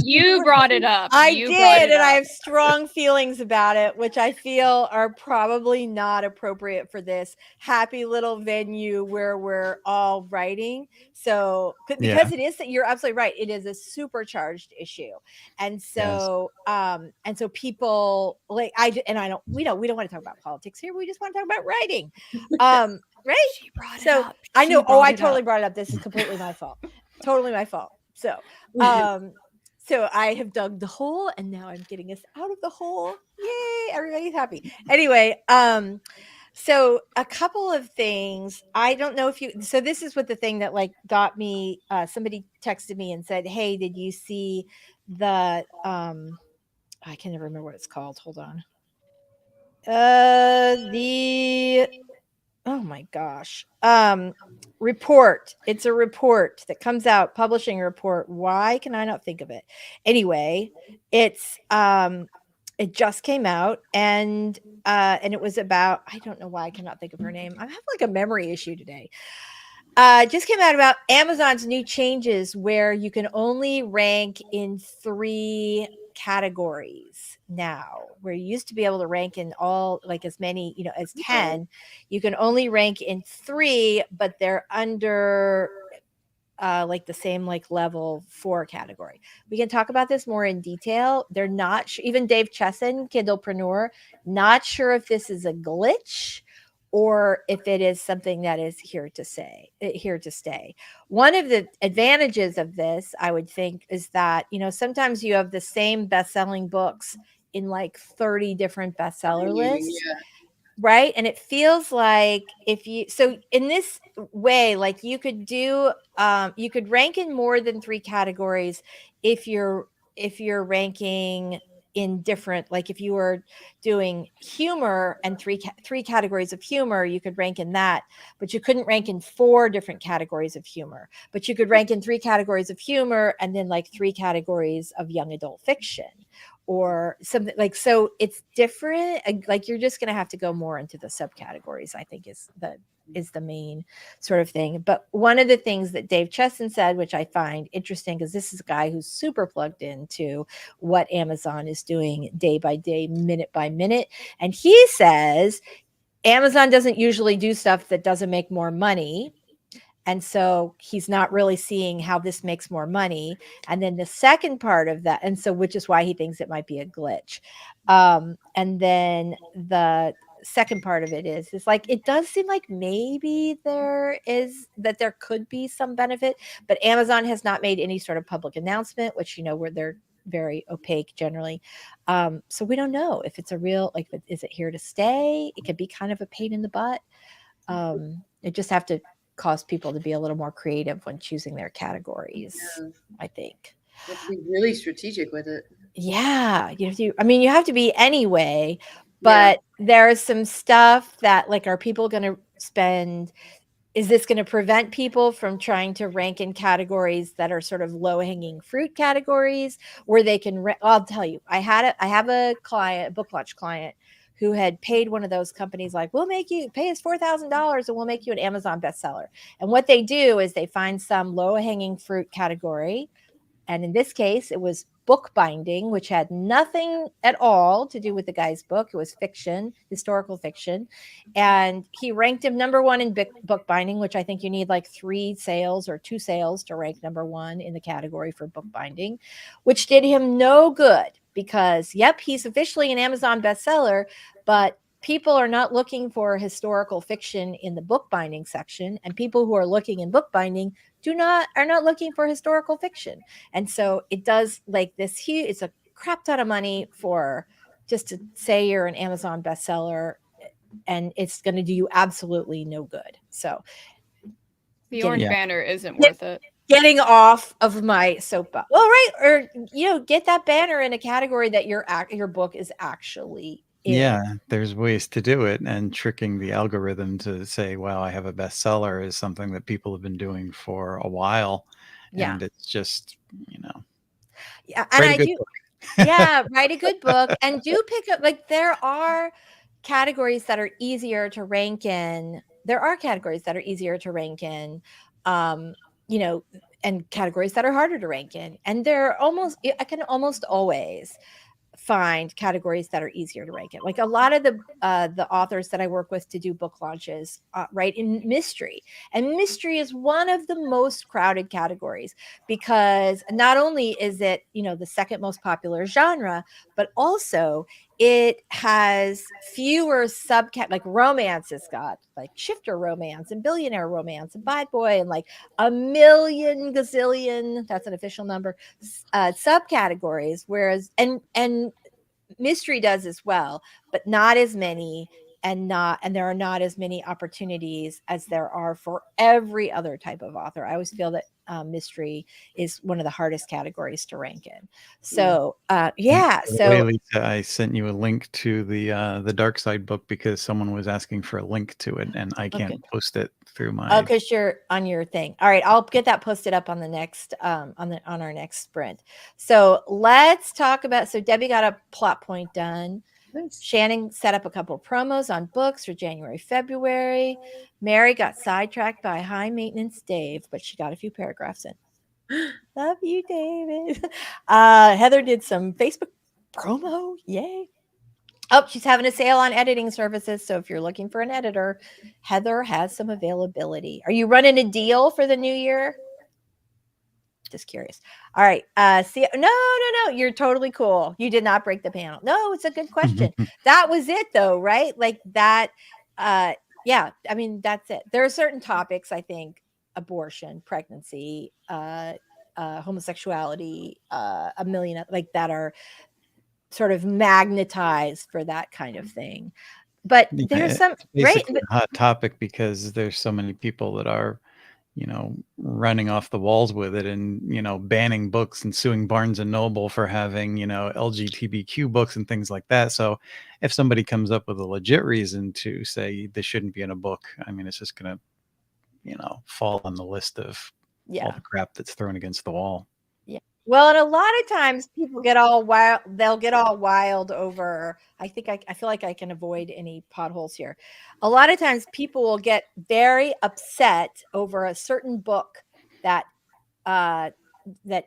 you brought it up. I did, and I have strong feelings about it, which I feel are probably not appropriate for this happy little venue where we're all writing. So because it is, you're absolutely right, it is a supercharged issue. And so and so people like we don't want to talk about politics here. We just want to talk about writing. Right? She brought it so up. I know. I totally brought it up. This is completely my fault. Totally my fault. So, so I have dug the hole and now I'm getting us out of the hole. Yay. Everybody's happy. Anyway, so a couple of things. I don't know if so this is what the thing that like got me, somebody texted me and said, hey, did you see the, I can never remember what it's called. Hold on. Oh my gosh. Report. It's a report that comes out, publishing a report. Why can I not think of it? Anyway, it's it just came out and it was about, I don't know why I cannot think of her name. I have like a memory issue today. Just came out about Amazon's new changes where you can only rank in 3 categories now, where you used to be able to rank in all, like as many, as 10. You can only rank in 3, but they're under like the same like level 4 category. We can talk about this more in detail. They're not even Dave Chesson, Kindlepreneur, not sure if this is a glitch or if it is something that is here to stay. One of the advantages of this, I would think, is that, sometimes you have the same best-selling books in like 30 different bestseller lists. right? And it feels like if you, so in this way, like you could do, you could rank in more than 3 categories if you're ranking in different, like if you were doing humor and three categories of humor, you could rank in that, but you couldn't rank in 4 different categories of humor. But you could rank in 3 categories of humor and then like 3 categories of young adult fiction or something like, so it's different. Like you're just going to have to go more into the subcategories, I think is the main sort of thing. But one of the things that Dave Chesson said, which I find interesting, because this is a guy who's super plugged into what Amazon is doing day by day, minute by minute. And he says Amazon doesn't usually do stuff that doesn't make more money. And so he's not really seeing how this makes more money. And then the second part of that, and so which is why he thinks it might be a glitch. And then the second part of it is like, it does seem like maybe there could be some benefit, but Amazon has not made any sort of public announcement, which, you know, where they're very opaque generally. So we don't know if it's a real, like, is it here to stay? It could be kind of a pain in the butt. It just have to cause people to be a little more creative when choosing their categories. Yeah. I think you have to be really strategic with it. Yeah, you have to. I mean, you have to be anyway, but there's some stuff that, like, are people going to spend? Is this going to prevent people from trying to rank in categories that are sort of low-hanging fruit categories where they can? I'll tell you, I have a client, a book launch client, who had paid one of those companies, like, we'll make you pay us $4,000 and we'll make you an Amazon bestseller. And what they do is they find some low-hanging fruit category. And in this case, it was bookbinding, which had nothing at all to do with the guy's book. It was fiction, historical fiction. And he ranked him number 1 in bookbinding, which I think you need like 3 sales or 2 sales to rank number 1 in the category for bookbinding, which did him no good because, yep, he's officially an Amazon bestseller, but people are not looking for historical fiction in the bookbinding section. And people who are looking in bookbinding are not looking for historical fiction. And so it does, like, this huge, it's a crap ton of money for just to say you're an Amazon bestseller, and it's going to do you absolutely no good. So the orange banner isn't worth it. Getting off of my soapbox. Well, right. Or, you know, get that banner in a category that your book is actually in. Yeah, there's ways to do it, and tricking the algorithm to say, wow, I have a bestseller is something that people have been doing for a while. Yeah. And it's just, you know. Yeah. And I do. Yeah, write a good book and do pick up, like, there are categories that are easier to rank in. There are categories that are easier to rank in, you know, and categories that are harder to rank in. And I can almost always find categories that are easier to rank in. Like a lot of the authors that I work with to do book launches, write in mystery, and mystery is one of the most crowded categories because not only is it, you know, the second most popular genre, but also it has fewer like romance has got like shifter romance and billionaire romance and bad boy and like a million gazillion, that's an official number, subcategories, whereas and mystery does as well, but not as many, and there are not as many opportunities as there are for every other type of author. I always feel that mystery is one of the hardest categories to rank in. So so Lisa, I sent you a link to the Dark Side book because someone was asking for a link to it, and I can't post it through my. Because you're on your thing. All right, I'll get that posted up on the next on our next sprint. So let's talk about. So Debbie got a plot point done. Nice. Shannon set up a couple of promos on books for January, February. Mary got sidetracked by high maintenance Dave, but she got a few paragraphs in. Love you, David. Heather did some Facebook promo. Yay. Oh, she's having a sale on editing services. So if you're looking for an editor, Heather has some availability. Are you running a deal for the new year? Just curious. All right. No. You're totally cool. You did not break the panel. No, it's a good question. That was it though, right? Like that. Yeah. I mean, that's it. There are certain topics, I think, abortion, pregnancy, homosexuality, a million, like that are sort of magnetized for that kind of thing. but Yeah, there's some it's right. basically a hot topic because there's so many people that are, running off the walls with it and, banning books and suing Barnes and Noble for having, LGBTQ books and things like that. So if somebody comes up with a legit reason to say this shouldn't be in a book, I mean, it's just going to, fall on the list of all Yeah. the crap that's thrown against the wall. Yeah. Well, and a lot of times people get all wild. They'll get all wild over. I think I feel like I can avoid any potholes here. A lot of times people will get very upset over a certain book that that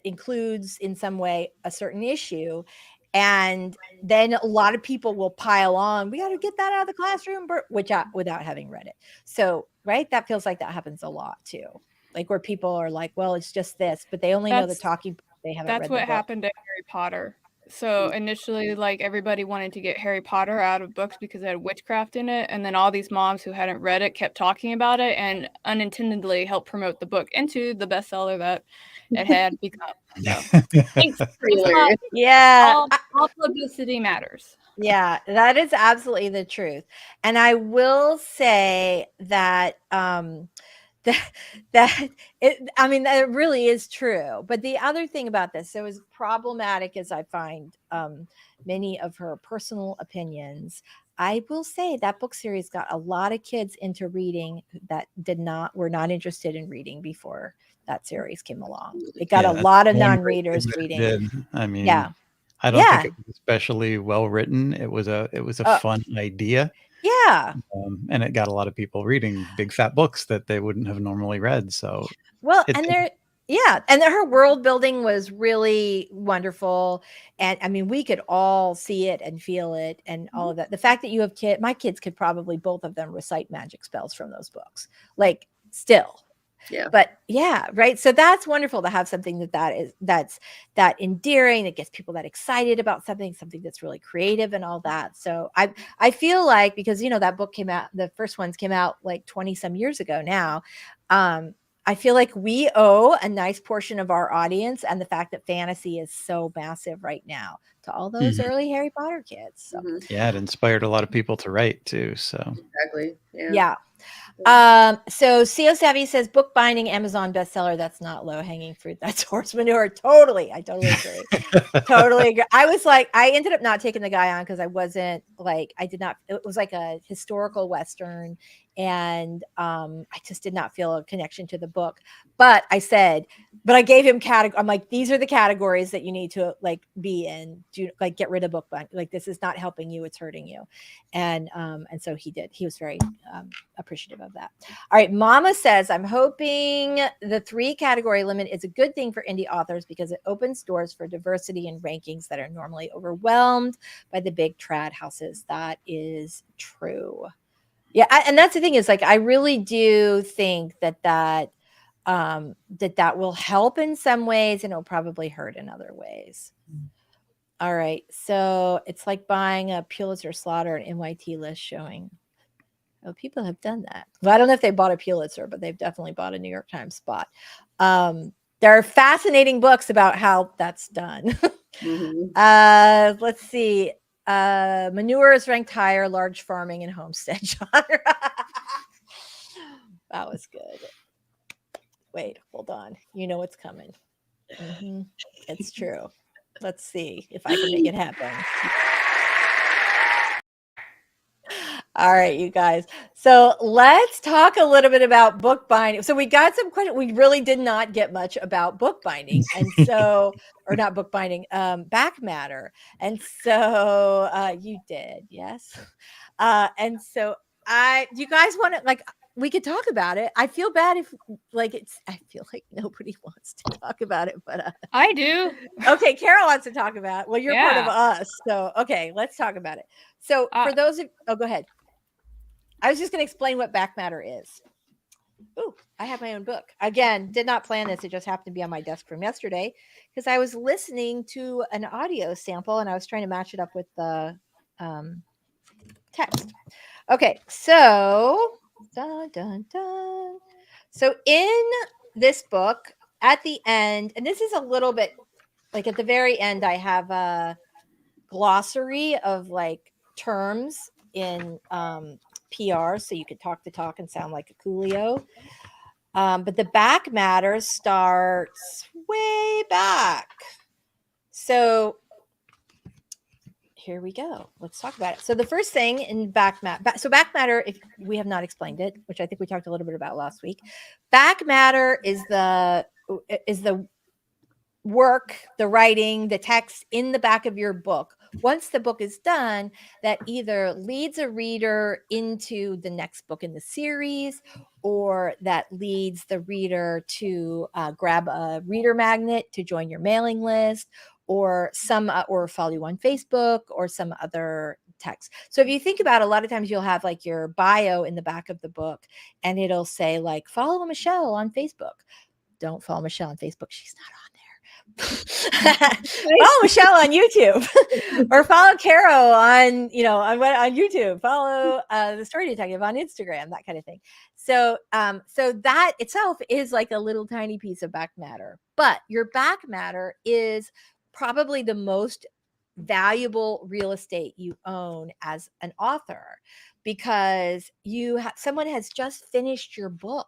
includes in some way a certain issue, and then a lot of people will pile on. We got to get that out of the classroom, without having read it. So, right, that feels like that happens a lot too. Like where people are like, "Well, it's just this," but they only know the talking. They haven't That's read what the book. happened to Harry Potter. So initially, like everybody wanted to get Harry Potter out of books because it had witchcraft in it, and then all these moms who hadn't read it kept talking about it, and unintendedly helped promote the book into the bestseller that it had become. So thanks. Yeah, all publicity matters. Yeah, that is absolutely the truth. And I will say that that I mean, that really is true. But the other thing about this, so as problematic as I find many of her personal opinions, I will say that book series got a lot of kids into reading that were not interested in reading before that series came along. It got a lot of non-readers reading. I mean, Yeah. I don't think it was especially well written. It was a fun idea. Yeah. And it got a lot of people reading big fat books that they wouldn't have normally read. So and her world building was really wonderful. And I mean, we could all see it and feel it and all of that. The fact that you have my kids could probably both of them recite magic spells from those books, like still. Yeah. But yeah, right. So that's wonderful to have something that's that endearing, that gets people that excited about something that's really creative and all that. So I feel like, because that book came out, the first ones came out like 20 some years ago now. I feel like we owe a nice portion of our audience and the fact that fantasy is so massive right now to all those early Harry Potter kids. So. Yeah, it inspired a lot of people to write too. So exactly. Yeah. So CO Savvy says bookbinding Amazon bestseller. That's not low hanging fruit. That's horse manure. Totally. I totally agree. Totally agree. I ended up not taking the guy on because I wasn't like, it was like a historical Western, and I just did not feel a connection to the book. But I gave him I'm like, these are the categories that you need to like be in. Get rid of bookbinding. Like, this is not helping you, it's hurting you. And so he did. He was very appreciative of that. All right. Mama says, I'm hoping the 3 category limit is a good thing for indie authors because it opens doors for diversity in rankings that are normally overwhelmed by the big trad houses. That is true. Yeah. And that's the thing, is like, I really do think that will help in some ways, and it'll probably hurt in other ways. All right. So it's like buying a Pulitzer Slaughter and NYT list showing. Oh, people have done that. Well, I don't know if they bought a Pulitzer, but they've definitely bought a New York Times spot. There are fascinating books about how that's done. Let's see. Manure is ranked higher, large farming and homestead genre. That was good. Wait, hold on. You know what's coming. It's true. Let's see if I can make it happen. All right, you guys. So let's talk a little bit about bookbinding. So we got some questions. We really did not get much about bookbinding. And so, or not bookbinding, back matter. And so you did, yes. And so do you guys want to, like, we could talk about it. I feel bad if I feel like nobody wants to talk about it, but I do. Okay, Carol wants to talk about it. Well, you're part of us. So, okay, let's talk about it. So for those of, go ahead. I was just going to explain what back matter is. Ooh, I have my own book. Again, did not plan this. It just happened to be on my desk from yesterday because I was listening to an audio sample and I was trying to match it up with the text. Okay, so dun, dun, dun. So in this book, at the end, and this is a little bit like at the very end, I have a glossary of like terms in PR, so you could talk the talk and sound like a Coolio. But the back matter starts way back. So here we go. Let's talk about it. So the first thing in back matter, if we have not explained it, which I think we talked a little bit about last week, back matter is the work, the writing, the text in the back of your book. Once the book is done, that either leads a reader into the next book in the series, or that leads the reader to grab a reader magnet to join your mailing list, or or follow you on Facebook, or some other text. So if you think about it, a lot of times you'll have like your bio in the back of the book, and it'll say like, follow Michelle on Facebook. Don't follow Michelle on Facebook. She's not on there. Follow Michelle on YouTube, or follow Caro on YouTube. Follow the Story Detective on Instagram, that kind of thing. So that itself is like a little tiny piece of back matter. But your back matter is probably the most valuable real estate you own as an author, because someone has just finished your book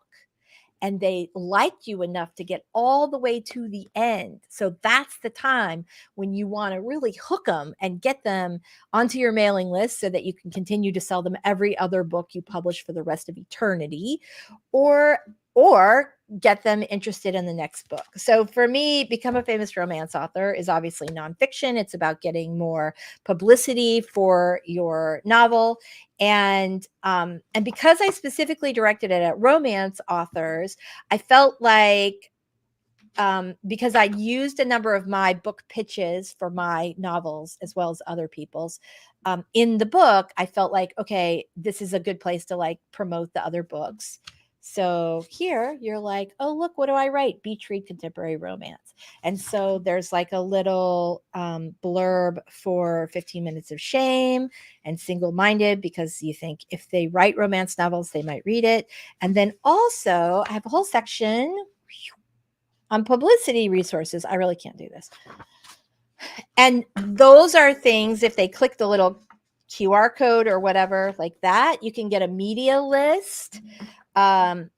and they liked you enough to get all the way to the end. So that's the time when you want to really hook them and get them onto your mailing list so that you can continue to sell them every other book you publish for the rest of eternity, or get them interested in the next book. So for me, Become a Famous Romance Author is obviously nonfiction. It's about getting more publicity for your novel. And because I specifically directed it at romance authors, I felt like, because I used a number of my book pitches for my novels as well as other people's in the book, I felt like, okay, this is a good place to like promote the other books. So here you're like, oh, look, what do I write? Beach read contemporary romance. And so there's like a little blurb for 15 Minutes of Shame and Single-Minded, because you think if they write romance novels, they might read it. And then also I have a whole section on publicity resources. I really can't do this. And those are things, if they click the little QR code or whatever like that, you can get a media list.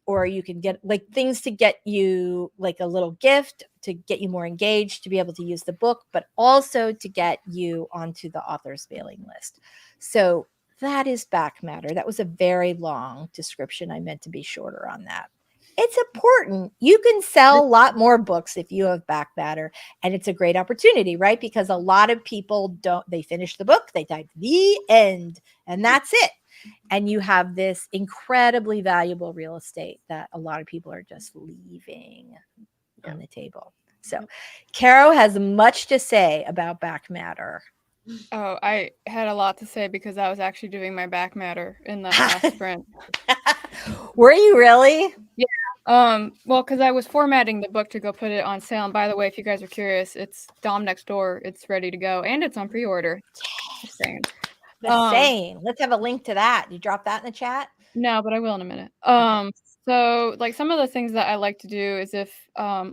Or you can get like things to get you like a little gift to get you more engaged, to be able to use the book, but also to get you onto the author's mailing list. So that is back matter. That was a very long description. I meant to be shorter on that. It's important. You can sell a lot more books if you have back matter, and it's a great opportunity, right? Because a lot of people they finish the book, they type the end, and that's it. And you have this incredibly valuable real estate that a lot of people are just leaving on the table. So Caro has much to say about back matter. Oh, I had a lot to say because I was actually doing my back matter in that last sprint. Were you really? Yeah. Well, because I was formatting the book to go put it on sale. And by the way, if you guys are curious, it's Dom Next Door. It's ready to go, and it's on pre-order. Just saying. Let's have a link to that. You drop that in the chat? No, but I will in a minute. So like some of the things that I like to do is if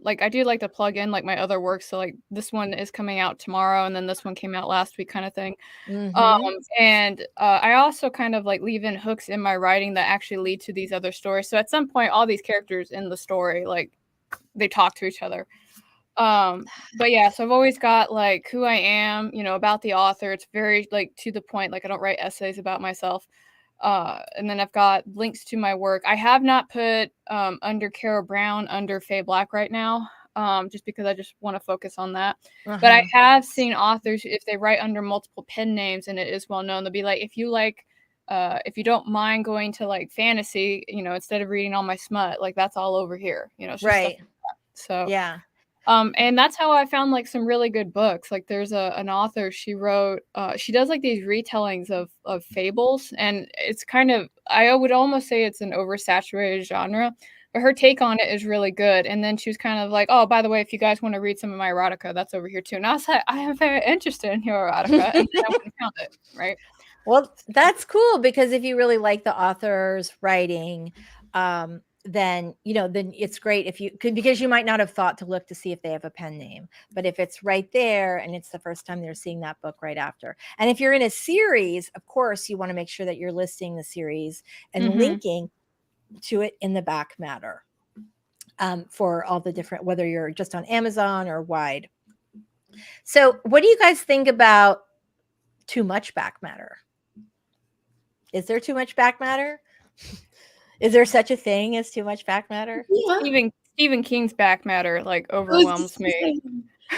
like I do like to plug in like my other work. So like this one is coming out tomorrow, and then this one came out last week, kind of thing. And I also kind of like leave in hooks in my writing that actually lead to these other stories. So at some point, all these characters in the story, like they talk to each other. But yeah, so I've always got like who I am, about the author. It's very like to the point. Like I don't write essays about myself. And then I've got links to my work. I have not put under Caro Brown under Faye Black right now, just because I just want to focus on that. But I have seen authors, if they write under multiple pen names and it is well known, they'll be like, if you don't mind going to like fantasy, instead of reading all my smut, like that's all over here, right. Like so yeah. And that's how I found like some really good books. Like there's an author, she wrote, she does like these retellings of fables, and it's kind of, I would almost say it's an oversaturated genre, but her take on it is really good. And then she was kind of like, oh, by the way, if you guys want to read some of my erotica, that's over here too. And I was like, I am very interested in your erotica, and then I went and found it, right? Well, that's cool, because if you really like the author's writing, then, then it's great if you could, because you might not have thought to look to see if they have a pen name. But if it's right there and it's the first time they're seeing that book right after. And if you're in a series, of course, you want to make sure that you're listing the series and linking to it in the back matter for all the different, whether you're just on Amazon or wide. So what do you guys think about too much back matter? Is there too much back matter? Is there such a thing as too much back matter? Yeah. Even Stephen King's back matter like overwhelms me.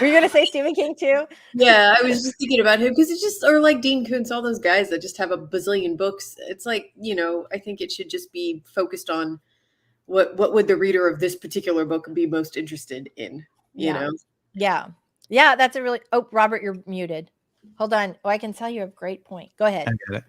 Were you going to say Stephen King too? Yeah, I was just thinking about him because it's just, or like Dean Koontz, all those guys that just have a bazillion books. It's like, I think it should just be focused on what would the reader of this particular book be most interested in, you know? Yeah, that's a really, Robert, you're muted. Hold on. Oh, I can tell you a great point. Go ahead. I get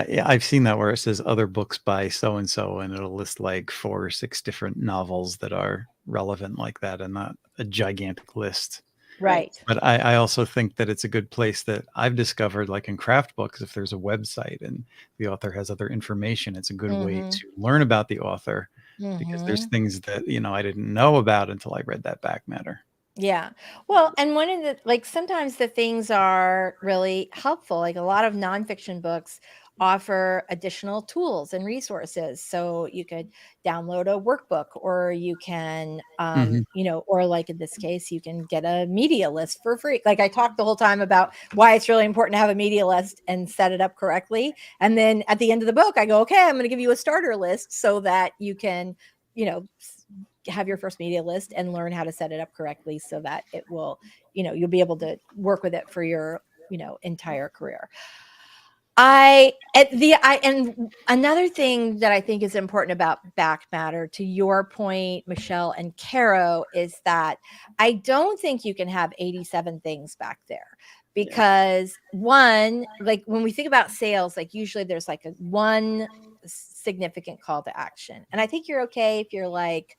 it. I've seen that where it says other books by so-and-so, and it'll list like 4 or 6 different novels that are relevant like that, and not a gigantic list. Right. But I also think that it's a good place that I've discovered, like in craft books, if there's a website and the author has other information, it's a good way to learn about the author, because there's things that, I didn't know about until I read that back matter. Yeah. Well, and one of the, sometimes the things are really helpful. Like a lot of nonfiction books offer additional tools and resources. So you could download a workbook, or you can, or like in this case, you can get a media list for free. Like I talked the whole time about why it's really important to have a media list and set it up correctly. And then at the end of the book, I go, okay, I'm going to give you a starter list so that you can, have your first media list and learn how to set it up correctly so that it will, you'll be able to work with it for your, entire career. And another thing that I think is important about back matter, to your point, Michelle and Caro, is that I don't think you can have 87 things back there. Because one, like when we think about sales, like usually there's like one significant call to action. And I think you're okay if you're like,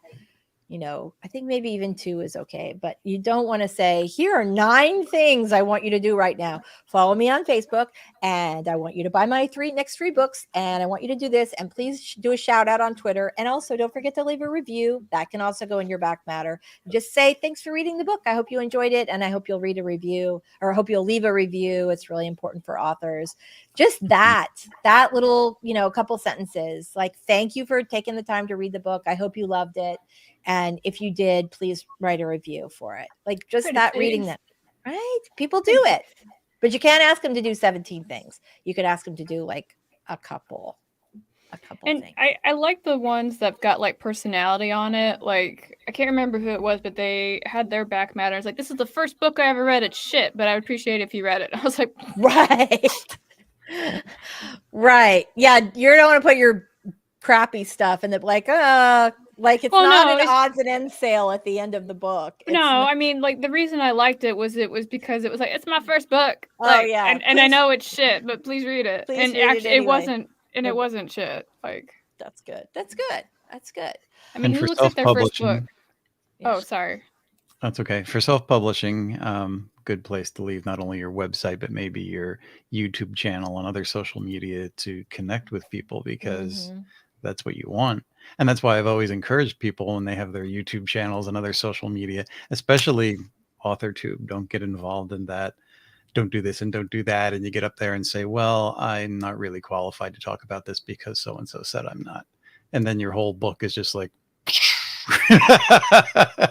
I think maybe even 2 is okay, but you don't want to say, here are 9 things I want you to do right now. Follow me on Facebook, and I want you to buy my next 3 books, and I want you to do this, and please do a shout out on Twitter. And also don't forget to leave a review. That can also go in your back matter. Just say, thanks for reading the book. I hope you enjoyed it. And I hope you'll read a review, or I hope you'll leave a review. It's really important for authors. Just that little, couple sentences, like, thank you for taking the time to read the book. I hope you loved it. And if you did, please write a review for it. Like just that, reading that, right? People do it, but you can't ask them to do 17 things. You could ask them to do like a couple and things. I like the ones that got like personality on it. Like I can't remember who it was, but they had their back matters. Like, this is the first book I ever read. It's shit, but I would appreciate it if you read it. I was like, right. Right. Yeah. You don't want to put your crappy stuff in the like it's not an odds and ends sale at the end of the book. I mean, like the reason I liked it was because it was like, it's my first book. And I know it's shit, but please read it. Please and read actually, it anyway. it wasn't shit. Like that's good. I mean, who looks at their first book? Oh, sorry. That's okay. For self-publishing, good place to leave not only your website, but maybe your YouTube channel and other social media to connect with people, because that's what you want. And that's why I've always encouraged people when they have their YouTube channels and other social media, especially AuthorTube, don't get involved in that. Don't do this and don't do that. And you get up there and say, well, I'm not really qualified to talk about this because so-and-so said I'm not. And then your whole book is just like,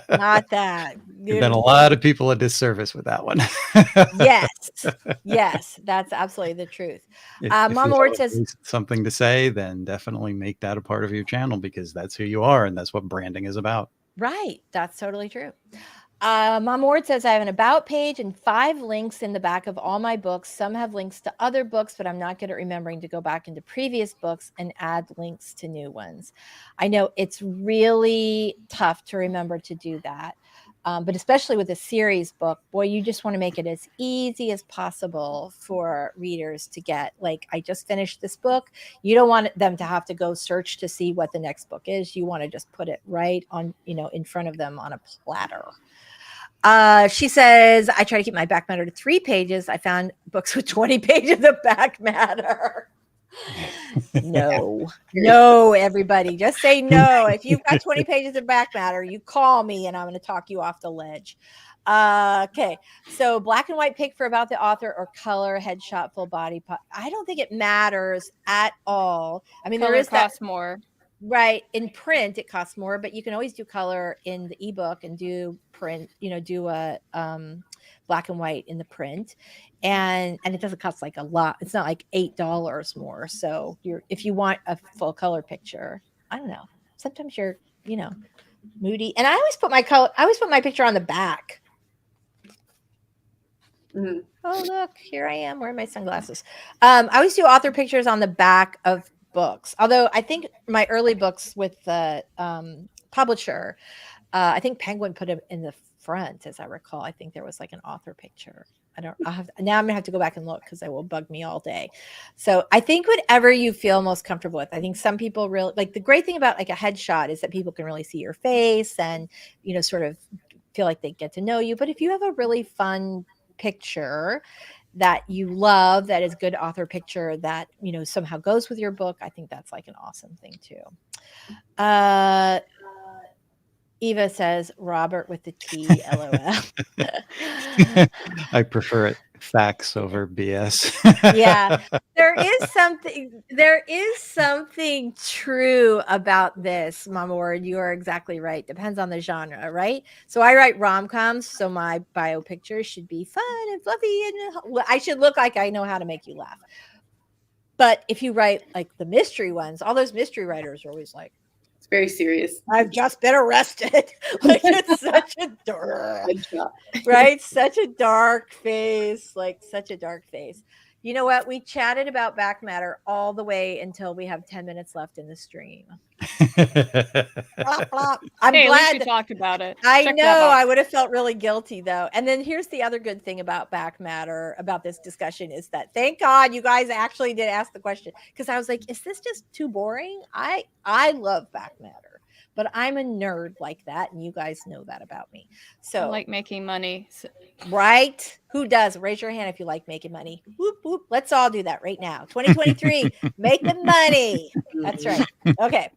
not that. You've done a lot of people a disservice with that one. Yes, that's absolutely the truth. If Mama Ward says something to say, then definitely make that a part of your channel, because that's who you are and that's what branding is about. Right. That's totally true. Mama Ward says, I have an about page and 5 links in the back of all my books. Some have links to other books, but I'm not good at remembering to go back into previous books and add links to new ones. I know it's really tough to remember to do that. But especially with a series book, boy, you just want to make it as easy as possible for readers to get. Like, I just finished this book. You don't want them to have to go search to see what the next book is. You want to just put it right on, in front of them on a platter. She says, I try to keep my back matter to 3 pages. I found books with 20 pages of back matter. No, everybody, just say no. If you've got 20 pages of back matter, you call me and I'm going to talk you off the ledge. Okay, so black and white pick for about the author or color, headshot, full body. I don't think it matters at all. I mean, Color there is costs more. Right. In print, it costs more, but you can always do color in the ebook and do print, do a black and white in the print. And it doesn't cost like a lot. It's not like $8 more. So if you want a full color picture, I don't know. Sometimes you're, moody. And I always put my picture on the back. Mhm. Oh, look, here I am wearing my sunglasses. I always do author pictures on the back of books. Although I think my early books with the publisher, I think Penguin put it in the front, as I recall. I think there was like an author picture. Now I'm gonna have to go back and look because it will bug me all day. So I think whatever you feel most comfortable with. I think some people really like, the great thing about like a headshot is that people can really see your face and sort of feel like they get to know you. But if you have a really fun picture that you love, that is good author picture that somehow goes with your book, I think that's like an awesome thing too. Eva says Robert with the T, LOL. I prefer it facts over BS. Yeah, there is something true about this, Mama Word. You are exactly right. Depends on the genre, right? So I write rom-coms, so my bio pictures should be fun and fluffy, and I should look like I know how to make you laugh. But if you write like the mystery ones, all those mystery writers are always like, It's very serious. I've just been arrested. Like, it's such a dark, right? Such a dark face, like such a dark face. You know what? We chatted about back matter all the way until we have 10 minutes left in the stream. Plop, plop. I'm Hey, at least glad we talked about it. I Check know. that box. I would have felt really guilty though. And then here's the other good thing about back matter, about this discussion, is that thank God you guys actually did ask the question, because I was like, is this just too boring? I love back matter, but I'm a nerd like that, and you guys know that about me. So I like making money. right? Who does? Raise your hand if you like making money. Whoop, whoop. Let's all do that right now. 2023, make the money. That's right. Okay.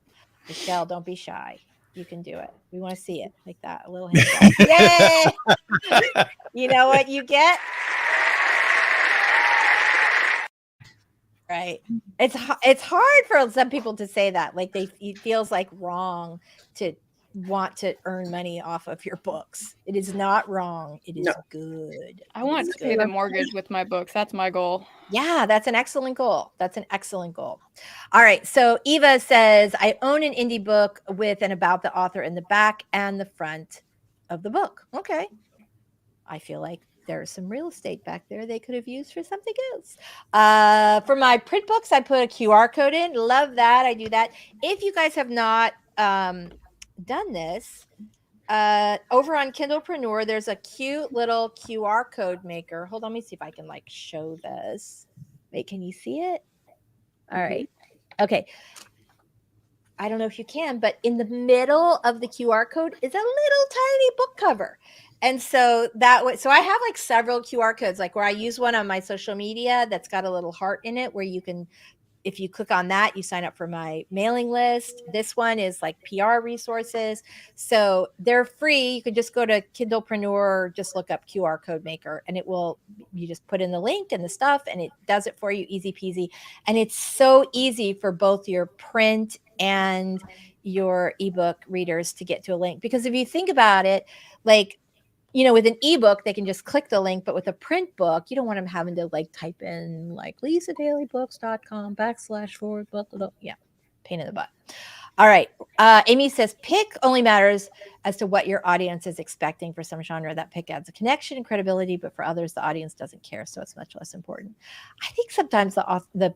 Michelle, don't be shy. You can do it. We want to see it like that. A little hand. Yay! You know what you get? Right. It's hard for some people to say that. Like it feels like wrong to want to earn money off of your books. It is not wrong. It is good. I want to pay the mortgage with my books. That's my goal. Yeah, that's an excellent goal. All right. So Eva says, I own an indie book with and about the author in the back and the front of the book. Okay. I feel like there's some real estate back there they could have used for something else. For my print books, I put a QR code in. Love that. I do that. If you guys have not done this, over on Kindlepreneur, there's a cute little QR code maker. Hold on, let me see if I can like show this. Wait, can you see it? All right. Okay. I don't know if you can, but in the middle of the QR code is a little tiny book cover. And so so I have like several QR codes, like where I use one on my social media that's got a little heart in it, where you can, if you click on that, you sign up for my mailing list. This one is like PR resources. So they're free. You can just go to Kindlepreneur, just look up QR code maker, and you just put in the link and the stuff, and it does it for you, easy peasy. And it's so easy for both your print and your ebook readers to get to a link. Because if you think about it, like, with an ebook, they can just click the link, but with a print book, you don't want them having to like type in like lisadailybooks.com/forward, blah, blah, blah. Yeah. Pain in the butt. All right. Amy says, pick only matters as to what your audience is expecting. For some genre, that pick adds a connection and credibility, but for others, the audience doesn't care. So it's much less important. I think sometimes that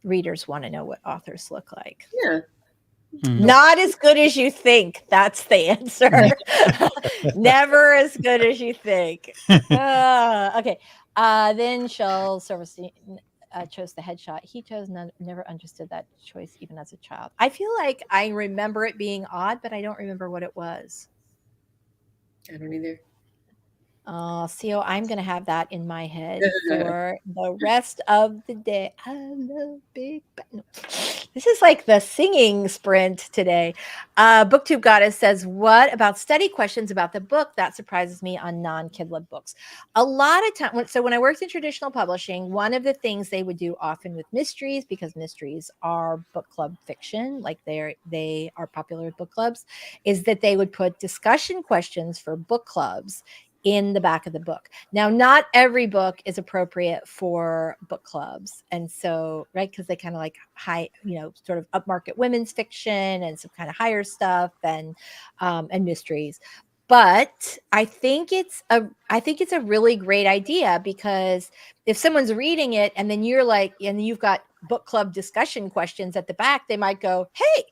readers want to know what authors look like. Yeah. Not as good as you think. That's the answer. Never as good as you think. Okay. Then Shell Silverstein chose the headshot. He chose never understood that choice even as a child. I feel like I remember it being odd, but I don't remember what it was. I don't either. CO, I'm going to have that in my head for the rest of the day. I love big. No. This is like the singing sprint today. BookTube Goddess says, what about study questions about the book? That surprises me on non-Kidlib books. A lot of time. So when I worked in traditional publishing, one of the things they would do often with mysteries, because mysteries are book club fiction, like they are popular with book clubs, is that they would put discussion questions for book clubs in the back of the book. Now, not every book is appropriate for book clubs. And so, right, because they kind of like high, sort of upmarket women's fiction and some kind of higher stuff and mysteries. But I think it's a really great idea, because if someone's reading it and then you're like, and you've got book club discussion questions at the back, they might go, hey,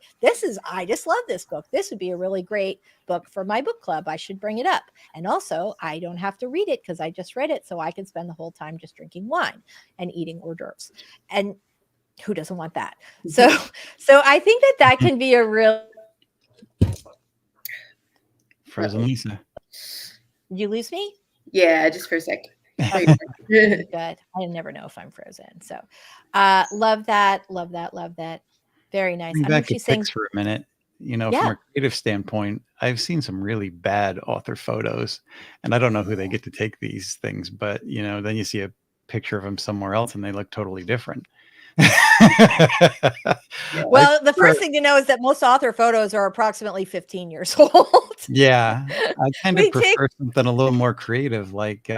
I just love this book. This would be a really great book for my book club. I should bring it up. And also, I don't have to read it because I just read it. So I can spend the whole time just drinking wine and eating hors d'oeuvres. And who doesn't want that? So I think that can be a real. Frozen Lisa. Did you lose me? Yeah, just for a sec. Good. I never know if I'm frozen. So love that. Very nice. Bring I mean, back she's a saying pics for a minute. From Yeah. a creative standpoint, I've seen some really bad author photos, and I don't know who they get to take these things, but then you see a picture of them somewhere else and they look totally different. Well, the first thing to know is that most author photos are approximately 15 years old. Yeah, I kind of We take- prefer something a little more creative, like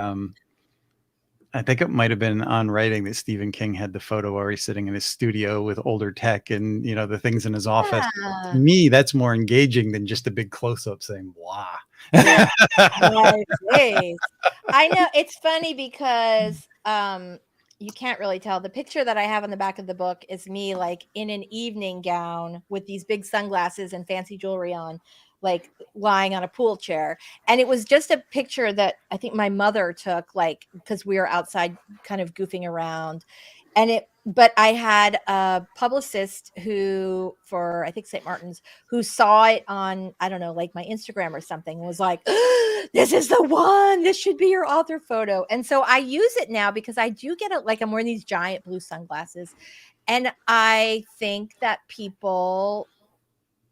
I think it might have been on Writing that Stephen King had the photo where he's sitting in his studio with older tech and the things in his office. Yeah. To me, that's more engaging than just a big close-up saying blah. Yeah. Nice. I know, it's funny because you can't really tell. The picture that I have on the back of the book is me like in an evening gown with these big sunglasses and fancy jewelry on, like lying on a pool chair. And it was just a picture that I think my mother took, like, because we were outside kind of goofing around. But I had a publicist who, for I think St. Martin's, who saw it on, I don't know, like my Instagram or something, was like, this is the one, this should be your author photo. And so I use it now because I do get I'm wearing these giant blue sunglasses. And I think that people,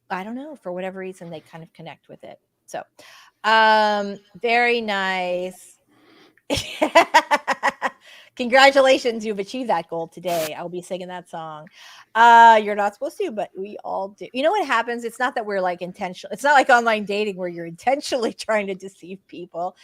I don't know, for whatever reason, they kind of connect with it. So very nice. Congratulations, you've achieved that goal today. I'll be singing that song. You're not supposed to, but we all do. You know what happens? It's not that we're like intentional. It's not like online dating where you're intentionally trying to deceive people.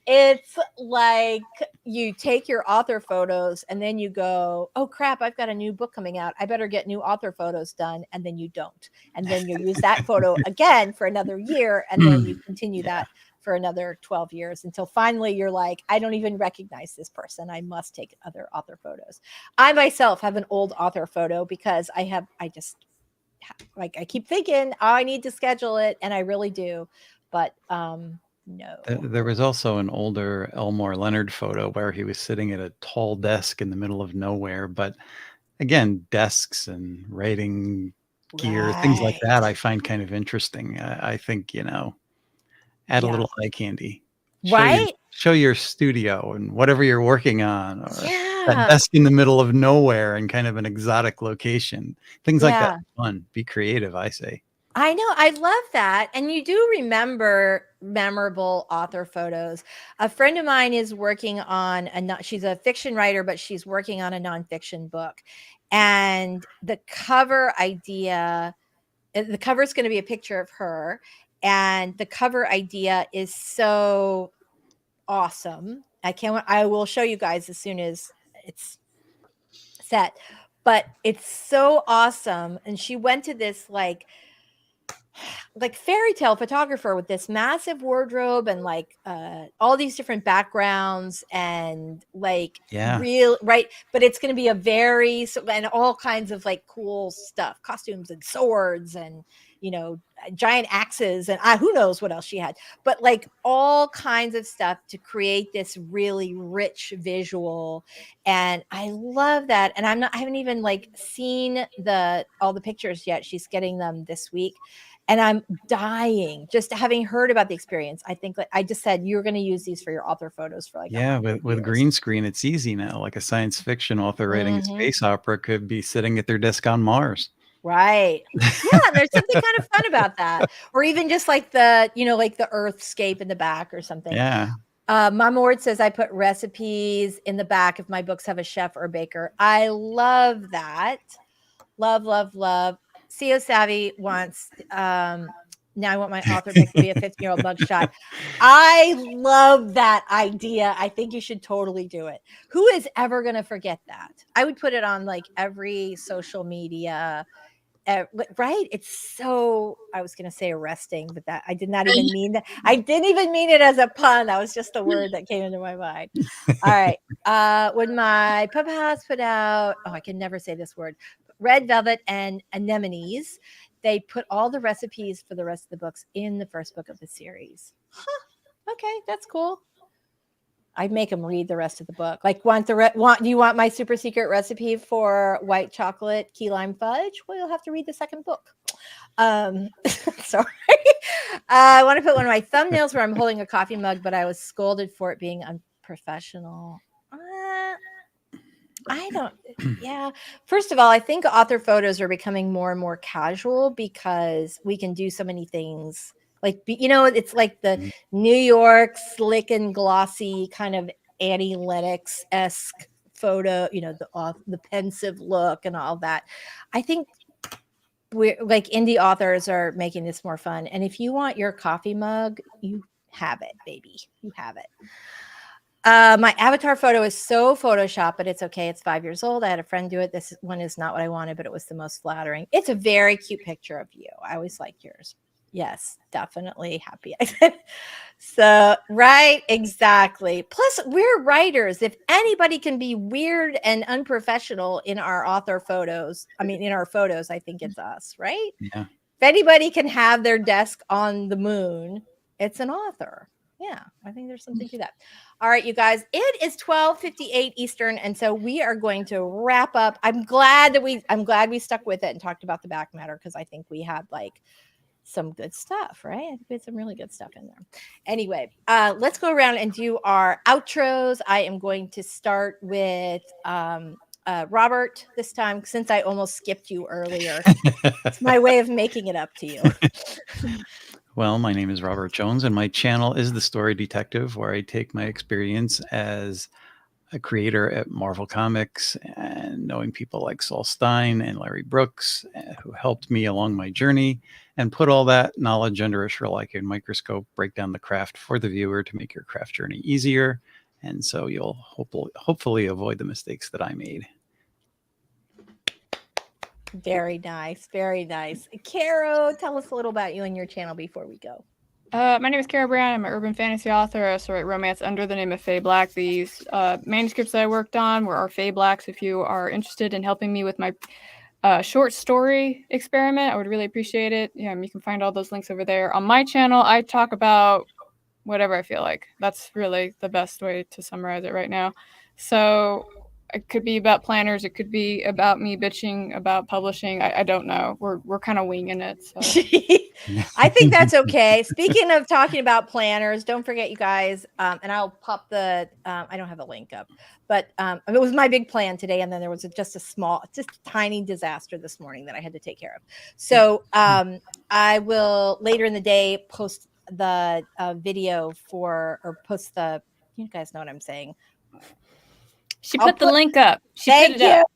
It's like you take your author photos and then you go, oh crap, I've got a new book coming out. I better get new author photos done. And then you don't. And then you use that photo again for another year. And then you continue that for another 12 years until finally you're like, I don't even recognize this person. I must take other author photos. I myself have an old author photo because I keep thinking, oh, I need to schedule it. And I really do. But no. There was also an older Elmore Leonard photo where he was sitting at a tall desk in the middle of nowhere. But again, desks and writing gear, things like that, I find kind of interesting. I think, add a little eye candy. Show your studio and whatever you're working on, or that desk in the middle of nowhere in kind of an exotic location. Things like that. Fun. Be creative, I say. I know. I love that. And you do remember memorable author photos. A friend of mine is working on she's a fiction writer, but she's working on a nonfiction book. And the cover idea, the cover is going to be a picture of her. And the cover idea is so awesome. I will show you guys as soon as it's set, but it's so awesome. And she went to this like fairy tale photographer with this massive wardrobe and all these different backgrounds and real, right. But it's going to be and all kinds of like cool stuff, costumes and swords and, you know, giant axes and who knows what else she had, but like all kinds of stuff to create this really rich visual. And I love that. And I haven't even like seen all the pictures yet. She's getting them this week. And I'm dying just having heard about the experience. I think I just said you're going to use these for your author photos for like Yeah, 100 with years. green screen, it's easy now. Like a science fiction author writing a Mhm. space opera could be sitting at their desk on Mars. Right. Yeah, and there's something kind of fun about that. Or even just like the, you know, like the earthscape in the back or something. Yeah. Mama Ward says I put recipes in the back if my books have a chef or a baker. I love that. Love, love, love. CO Savvy wants now I want my author pick to be a 15-year-old mugshot. I love that idea. I think you should totally do it. Who is ever going to forget that? I would put it on like every social media. Right? It's so, I was going to say arresting, but that I did not even mean that. I didn't even mean it as a pun. That was just the word that came into my mind. All right. When my Papa House put out, I can never say this word, Red Velvet and Anemones, they put all the recipes for the rest of the books in the first book of the series. Huh. Okay, that's cool. I'd make them read the rest of the book. Like, do you want my super secret recipe for white chocolate key lime fudge? Well, you'll have to read the second book. Sorry. I want to put one of my thumbnails where I'm holding a coffee mug, but I was scolded for it being unprofessional. I don't, yeah. First of all, I think author photos are becoming more and more casual because we can do so many things. Like, you know, it's like the New York slick and glossy kind of Annie Lennox-esque photo, you know, the pensive look and all that. I think we're like indie authors are making this more fun. And if you want your coffee mug, you have it, baby. You have it. My avatar photo is so Photoshop, but it's okay. It's 5 years old. I had a friend do it. This one is not what I wanted, but it was the most flattering. It's a very cute picture of you. I always like yours. Yes, definitely happy. So, right, exactly. Plus, we're writers. If anybody can be weird and unprofessional in our author photos, in our photos, I think it's us, right? Yeah. If anybody can have their desk on the moon, it's an author. Yeah, I think there's something to that. All right, you guys, it is 12:58 Eastern, and so we are going to wrap up. I'm glad we stuck with it and talked about the back matter because I think we had like some good stuff, right? I think we had some really good stuff in there. Anyway, let's go around and do our outros. I am going to start with Robert this time, since I almost skipped you earlier. It's my way of making it up to you. Well, my name is Robert Jones, and my channel is The Story Detective, where I take my experience as a creator at Marvel Comics and knowing people like Saul Stein and Larry Brooks, who helped me along my journey, and put all that knowledge under a Sherlockian microscope, break down the craft for the viewer to make your craft journey easier. And so you'll hopefully avoid the mistakes that I made. Very nice. Very nice. Caro, tell us a little about you and your channel before we go. My name is Cara Brown. I'm an urban fantasy author. I also write romance under the name of Faye Black. These manuscripts that I worked on were our Faye Blacks. If you are interested in helping me with my short story experiment, I would really appreciate it. Yeah, you can find all those links over there. On my channel, I talk about whatever I feel like. That's really the best way to summarize it right now. So it could be about planners. It could be about me bitching about publishing. I don't know. We're kind of winging it. So. I think that's okay. Speaking of talking about planners, don't forget, you guys, and I'll pop the, I don't have a link up, but it was my big plan today. And then there was just a tiny disaster this morning that I had to take care of. So I will later in the day post the video post the, you guys know what I'm saying. She put the link up. She put it up.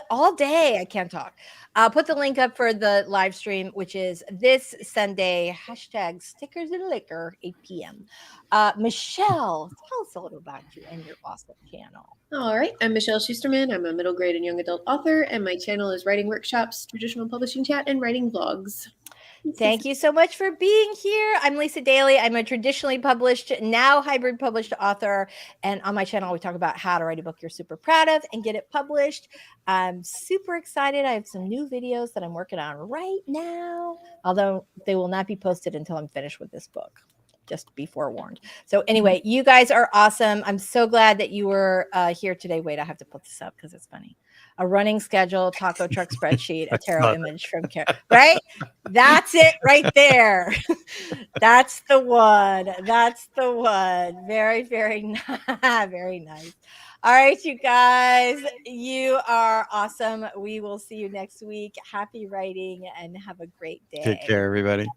All day. I can't talk. I'll put the link up for the live stream, which is this Sunday, #stickers and liquor, 8 p.m. Michelle, tell us a little about you and your awesome channel. All right. I'm Michelle Schusterman. I'm a middle grade and young adult author, and my channel is Writing Workshops, Traditional Publishing Chat, and Writing Vlogs. Thank you so much for being here. I'm Lisa Daly. I'm a traditionally published, now hybrid published author. And on my channel, we talk about how to write a book you're super proud of and get it published. I'm super excited. I have some new videos that I'm working on right now, although they will not be posted until I'm finished with this book. Just be forewarned. So anyway, you guys are awesome. I'm so glad that you were here today. Wait, I have to put this up because it's funny. A running schedule, taco truck spreadsheet, a tarot image from Karen, right? That's it right there. That's the one. That's the one. Very, very nice. Very nice. All right, you guys, you are awesome. We will see you next week. Happy writing and have a great day. Take care, everybody.